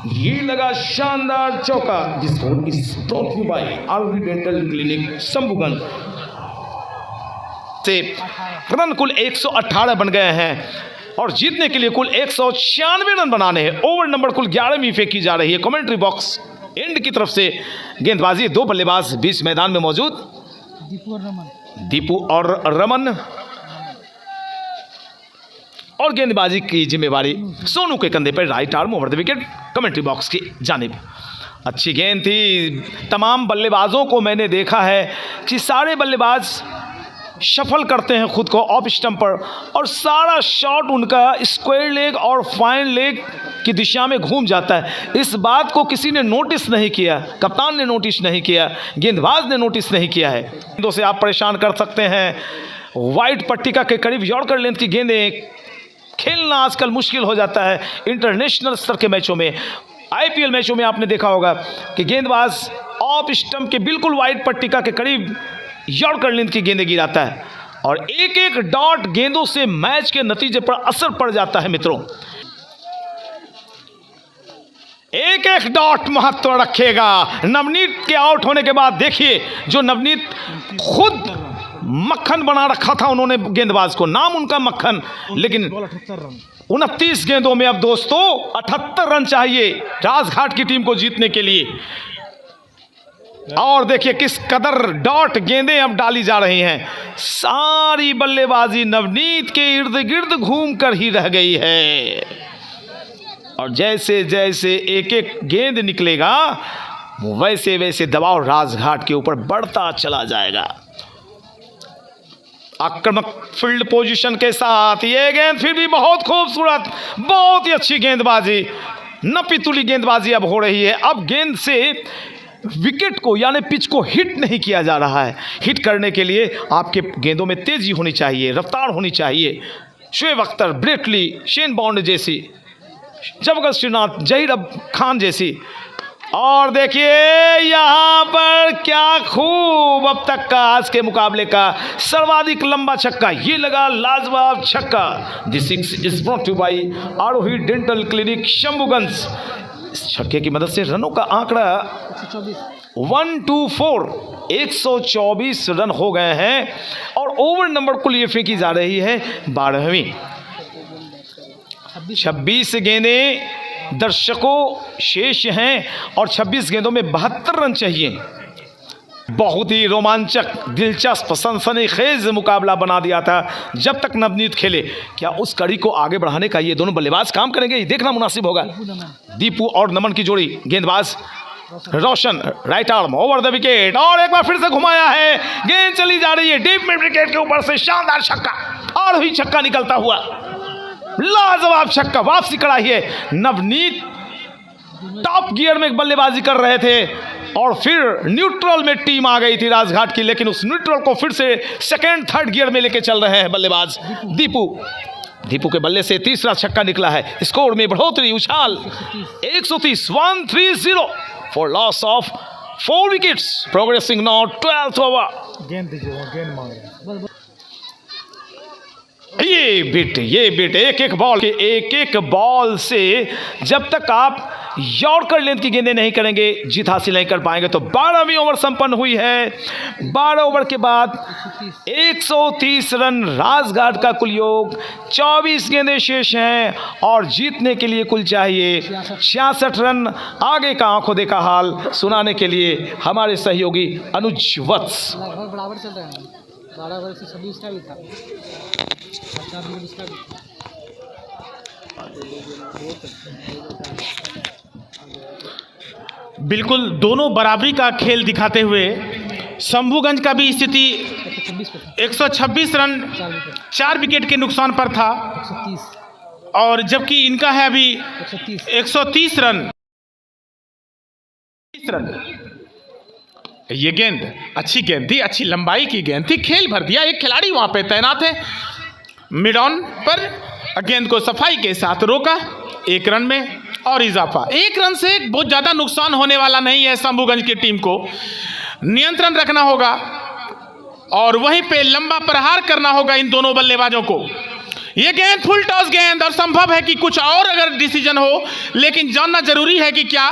ये लगा शानदार चौका जिसको brought you by Aarohi dental clinic Shambhuganj से रन कुल 118 बन गए हैं और जीतने के लिए कुल 196 रन बनाने हैं। ओवर नंबर कुल 11वीं फेंकी जा रही है। कमेंट्री बॉक्स एंड की तरफ से गेंदबाजी, 2 बल्लेबाज बीच मैदान में मौजूद, दीपू और रमन, और गेंदबाजी की जिम्मेवारी सोनू के कंधे पर, right arm over the wicket commentary box की जानिब। अच्छी गेंद थी। तमाम बल्लेबाजों को मैंने देखा है कि सारे बल्लेबाज शफल करते हैं खुद को ऑफ स्टंप पर और सारा शॉट उनका स्क्वायर लेग और फाइन लेग की दिशा में घूम जाता है। इस बात को किसी ने नोटिस नहीं किया, कप्तान ने नोटिस नहीं किया, गेंदबाज ने नोटिस नहीं किया है। गेंदों से आप परेशान कर सकते हैं। वाइट पट्टिका के करीब यॉर्कर लेंथ की गेंदें खेलना आजकल मुश्किल हो जाता है। इंटरनेशनल स्तर के मैचों में, आईपीएल मैचों में आपने देखा होगा कि गेंदबाज ऑफ स्टंप के बिल्कुल वाइट पट्टिका के करीब यॉर्कर लेंथ की गेंदें गिराता है और एक एक डॉट गेंदों से मैच के नतीजे पर असर पड़ जाता है। मित्रों, एक एक डॉट महत्व रखेगा। नवनीत के आउट होने के बाद देखिए, जो नवनीत खुद मक्खन बना रखा था उन्होंने गेंदबाज को, नाम उनका मक्खन, लेकिन 29 गेंदों में अब दोस्तों 78 रन चाहिए राजघाट की टीम को जीतने के लिए। और देखिए किस कदर डॉट गेंदें अब डाली जा रही हैं। सारी बल्लेबाजी नवनीत के इर्द गिर्द घूम कर ही रह गई है और जैसे जैसे एक एक गेंद निकलेगा वैसे वैसे दबाव राजघाट के ऊपर बढ़ता चला जाएगा। आक्रामक फील्ड पोजीशन के साथ ये गेंद फिर भी बहुत खूबसूरत, बहुत ही अच्छी गेंदबाजी, नपीतुली गेंदबाजी अब हो रही है। अब गेंद से विकेट को यानी पिच को हिट नहीं किया जा रहा है। हिट करने के लिए आपके गेंदों में तेजी होनी चाहिए, रफ्तार होनी चाहिए। Shoaib Akhtar, Brett Lee, Shane Bond जैसी, जबरदस्त श्रीनाथ, जहीर खान जैसी। और देखिए यहाँ पर क्या खूब अब तक का आज के मुकाबले का सर्वाधिक लंबा छक्का, ये लगा लाजवाब छक्का। This is brought to by Aarohi dental clinic Shambhuganj. इस छक्के की मदद से रनों का आंकड़ा 124 124 रन हो गए हैं और ओवर नंबर कुल ये फेंकी जा रही है 12वीं। 26 गेंदें दर्शकों शेष हैं और 26 गेंदों में 72 रन चाहिए। बहुत ही रोमांचक, दिलचस्प, सनसनीखेज मुकाबला बना दिया था जब तक नवनीत खेले। क्या उस कड़ी को आगे बढ़ाने का ये दोनों बल्लेबाज काम करेंगे, ये देखना मुनासिब होगा। दीपू और नमन की जोड़ी, गेंदबाज Roshan right arm over the wicket और एक बार फिर से घुमाया है, गेंद चली जा रही है डीप मिड विकेट के ऊपर से, शानदार छक्का और हुई छक्का निकलता हुआ, लाजवाब छक्का, वापसी कराई है। नवनीत टॉप गियर में बल्लेबाजी कर रहे थे और फिर न्यूट्रल में टीम आ गई थी राजघाट की, लेकिन उस न्यूट्रल को फिर से सेकंड थर्ड गियर में लेके चल रहे हैं बल्लेबाज दीपू के बल्ले से तीसरा छक्का निकला है। स्कोर में बढ़ोतरी, उछाल 130 130 for loss of 4 wickets, progressing now 12th over. गेंद दीजिए, वो गेंद मांग रहे हैं। ये बिट एक एक बॉल से जब तक आप यॉर्कर लेंथ की गेंदें नहीं करेंगे जीत हासिल नहीं कर पाएंगे। तो 12वीं ओवर संपन्न हुई है। 12 ओवर के बाद 130 रन राजघाट का कुल योग, 24 गेंदें शेष हैं और जीतने के लिए कुल चाहिए 66 रन। आगे का आंखों देखा हाल सुनाने के लिए हमारे सहयोगी अनुज वत्स। लगभग बराबर चल रहा है, 12 ओवर से 26 का भी था, 4 मिनट का भी। बिल्कुल दोनों बराबरी का खेल दिखाते हुए शंभुगंज का भी स्थिति 126 रन 4 विकेट के नुकसान पर था 130 और जबकि इनका है अभी 130 रन। ये गेंद अच्छी गेंद थी, अच्छी लंबाई की गेंद थी, खेल भर दिया। एक खिलाड़ी वहां पे तैनात है मिड ऑन पर, गेंद को सफाई के साथ रोका, 1 रन में और इजाफा। 1 रन से बहुत ज़्यादा नुकसान होने वाला नहीं है। शंभुगंज की टीम को नियंत्रण रखना होगा और वहीं पे लंबा प्रहार करना होगा इन दोनों बल्लेबाजों को। ये गेंद फुल टॉस गेंद और संभव है कि कुछ और अगर डिसीजन हो, लेकिन जानना जरूरी है कि क्या,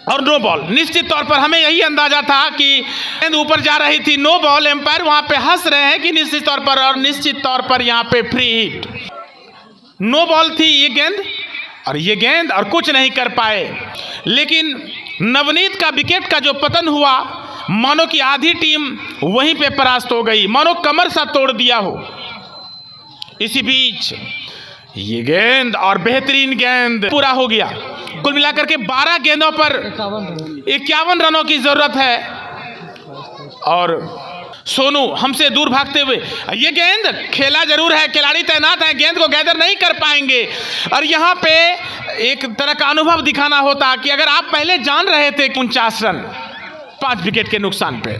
और नो बॉल। निश्चित तौर पर हमें यही अंदाजा था कि गेंद ऊपर जा रही थी, नो बॉल। एम्पायर वहां पे हंस रहे हैं कि निश्चित तौर पर, और निश्चित तौर पर यहां पे फ्री हिट, नो बॉल थी ये गेंद और ये गेंद और कुछ नहीं कर पाए। लेकिन नवनीत का विकेट का जो पतन हुआ, मानो कि आधी टीम वहीं पे परास्त हो गई, मानो कमर सा तोड़ दिया हो। इसी बीच ये गेंद और बेहतरीन गेंद पूरा हो गया। कुल मिलाकर के 12 गेंदों पर 51 रनों की जरूरत है और सोनू हमसे दूर भागते हुए, ये गेंद खेला जरूर है, खिलाड़ी तैनात है, गेंद को गैदर नहीं कर पाएंगे। और यहाँ पे एक तरह का अनुभव दिखाना होता कि अगर आप पहले जान रहे थे 49 रन 5 विकेट के नुकसान पे।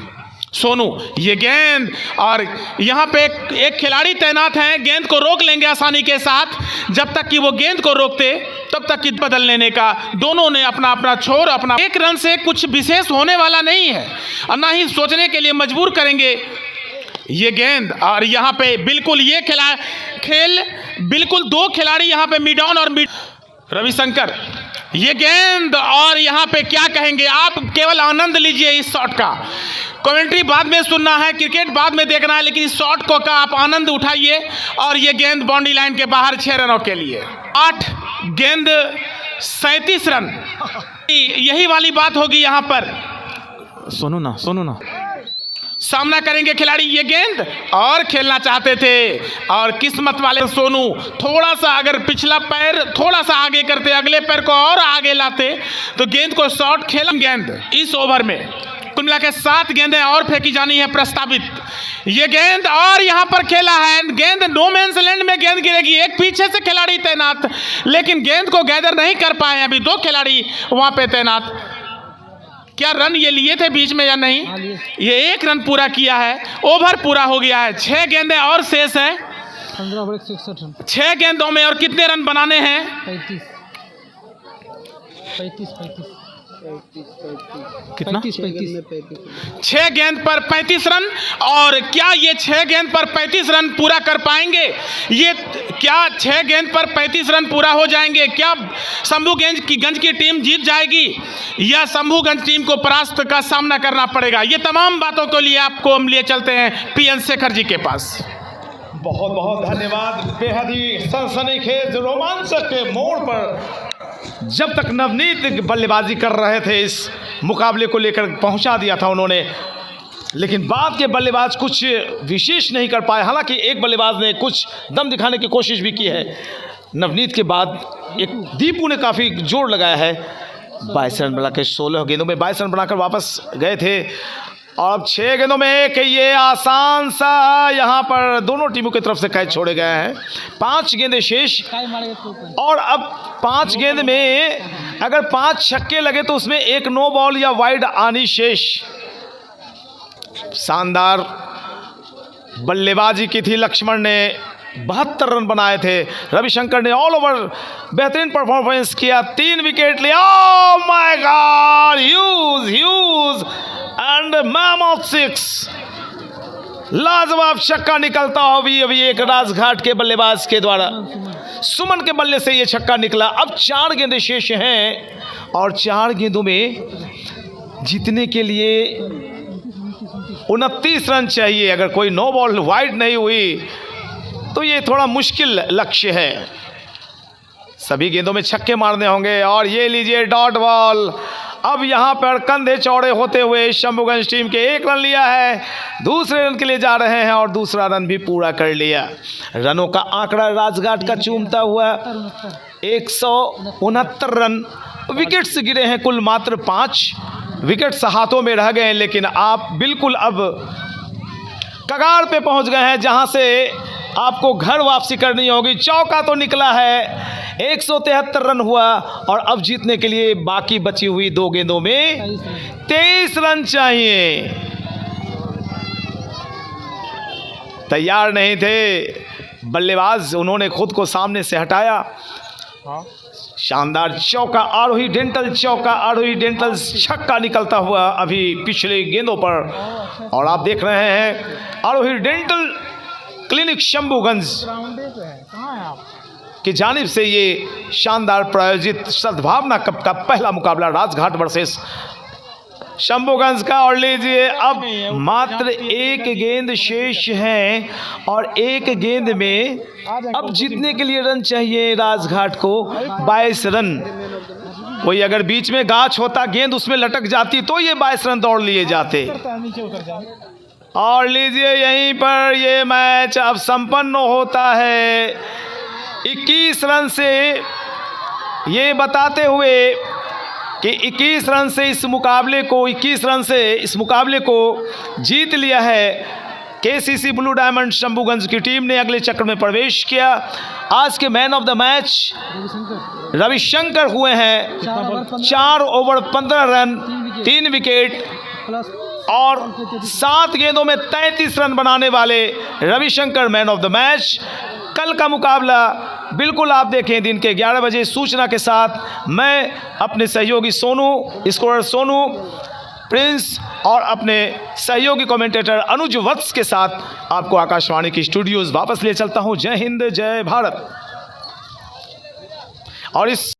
सोनू ये गेंद, और यहाँ पे एक खिलाड़ी तैनात हैं, गेंद को रोक लेंगे आसानी के साथ। जब तक कि वो गेंद को रोकते तब तक कि बदल लेने का दोनों ने अपना अपना छोर, अपना 1 रन से कुछ विशेष होने वाला नहीं है और ना ही सोचने के लिए मजबूर करेंगे ये गेंद। और यहाँ पे बिल्कुल ये खेल बिल्कुल 2 खिलाड़ी यहाँ पे मिड ऑन और मिड। रविशंकर ये गेंद, और यहाँ पे क्या कहेंगे आप, केवल आनंद लीजिए इस शॉट का। कमेंट्री बाद में सुनना है, क्रिकेट बाद में देखना है, लेकिन इस शॉट को का आप आनंद उठाइए। और ये गेंद बाउंड्री लाइन के बाहर 6 रनों के लिए। 8 गेंद 37 रन, यही वाली बात होगी यहाँ पर। सुनो ना सामना करेंगे खिलाड़ी ये गेंद, और खेलना चाहते थे, और किस्मत वाले सोनू थोड़ा सा अगर पिछला पैर थोड़ा सा आगे करते, अगले पैर को और आगे लाते तो गेंद को शॉट खेला। गेंद इस ओवर में कुल मिला के 7 गेंदें और फेंकी जानी है प्रस्तावित। ये गेंद, और यहाँ पर खेला है गेंद, नो मैंस लैंड में गेंद गिरेगी। एक पीछे से खिलाड़ी तैनात, लेकिन गेंद को गैदर नहीं कर पाए। अभी 2 खिलाड़ी वहां पे तैनात। क्या रन ये लिए थे बीच में या नहीं? ये 1 रन पूरा किया है, ओवर पूरा हो गया है। 6 गेंदें और शेष हैं। 15 ओवर 61 रन। 6 गेंदों में और कितने रन बनाने हैं? 35 कितना? 35 6 गेंद पर 35 रन। और क्या ये 6 गेंद पर 35 रन पूरा कर पाएंगे? ये क्या 6 गेंद पर 35 रन पूरा हो जाएंगे? क्या शंभूगंज की टीम जीत जाएगी या शंभूगंज टीम को परास्त का सामना करना पड़ेगा? ये तमाम बातों के लिए आपको हम लिए चलते हैं पीएन शेखर जी के पास। बहुत बहुत धन्यवाद। बेहद ही सनसनीखेज रोमांचक के मोड़ पर जब तक नवनीत बल्लेबाजी कर रहे थे इस मुकाबले को लेकर पहुंचा दिया था उन्होंने, लेकिन बाद के बल्लेबाज कुछ विशेष नहीं कर पाए। हालांकि एक बल्लेबाज ने कुछ दम दिखाने की कोशिश भी की है। नवनीत के बाद एक दीपू ने काफ़ी जोर लगाया है। 22 रन बना के 16 गेंदों में 22 रन बनाकर वापस गए थे, और अब 6 गेंदों में एक ये आसान सा यहाँ पर दोनों टीमों की तरफ से कैच छोड़े गए हैं। 5 गेंदें शेष, और अब 5 गेंद में अगर 5 छक्के लगे तो उसमें 1 नो बॉल या वाइड आनी शेष। शानदार बल्लेबाजी की थी। लक्ष्मण ने 72 रन बनाए थे। रविशंकर ने ऑल ओवर बेहतरीन परफॉर्मेंस किया, 3 विकेट लिया। Oh my God, huge and mammoth 6। लाजवाब छक्का निकलता हो अभी एक राजघाट के बल्लेबाज के द्वारा। सुमन के बल्ले से ये छक्का निकला। अब 4 गेंदें शेष हैं, और 4 गेंदों में जीतने के लिए 29 रन चाहिए। अगर कोई नो बॉल वाइड नहीं हुई तो ये थोड़ा मुश्किल लक्ष्य है। सभी गेंदों में छक्के मारने होंगे। और ये लीजिए डॉट बॉल। अब यहाँ पर कंधे चौड़े होते हुए शंभूगंज टीम के 1 रन लिया है, दूसरे रन के लिए जा रहे हैं, और दूसरा रन भी पूरा कर लिया। रनों का आंकड़ा राजघाट का चूमता हुआ 169 रन। विकेट्स गिरे हैं कुल मात्र 5 विकेट्स हाथों में रह गए हैं, लेकिन आप बिल्कुल अब कगार पे पहुंच गए हैं जहां से आपको घर वापसी करनी होगी। चौका तो निकला है, 173 रन हुआ, और अब जीतने के लिए बाकी बची हुई 2 गेंदों में 23 रन चाहिए। तैयार नहीं थे बल्लेबाज, उन्होंने खुद को सामने से हटाया। शानदार चौका, आरोही डेंटल चौका, आरोही डेंटल छक्का निकलता हुआ अभी पिछले गेंदों पर। और आप देख रहे हैं आरोही डेंटल क्लिनिक शंभूगंज की जानिब से ये शानदार प्रायोजित सद्भावना कप का पहला मुकाबला राजघाट वर्सेस शंभूगंज का। और लीजिए अब मात्र 1 गेंद शेष है, और 1 गेंद में अब जीतने के लिए रन चाहिए राजघाट को 22 रन। कोई अगर बीच में गाछ होता, गेंद उसमें लटक जाती, तो ये 22 रन दौड़ लिए जाते। और लीजिए यहीं पर ये मैच अब संपन्न होता है 21 रन से, ये बताते हुए कि 21 रन से इस मुकाबले को जीत लिया है केसीसी ब्लू डायमंड शंभूगंज की टीम ने। अगले चक्र में प्रवेश किया। आज के man of the match Ravishankar हुए हैं। 4 ओवर 15 रन 3 विकेट और 7 गेंदों में 33 रन बनाने वाले Ravishankar man of the match. कल का मुकाबला बिल्कुल आप देखें दिन के 11 बजे सूचना के साथ। मैं अपने सहयोगी सोनू, स्कोरर सोनू, प्रिंस और अपने सहयोगी कमेंटेटर अनुज वत्स के साथ आपको आकाशवाणी की स्टूडियोज वापस ले चलता हूं। जय हिंद, जय भारत। और इस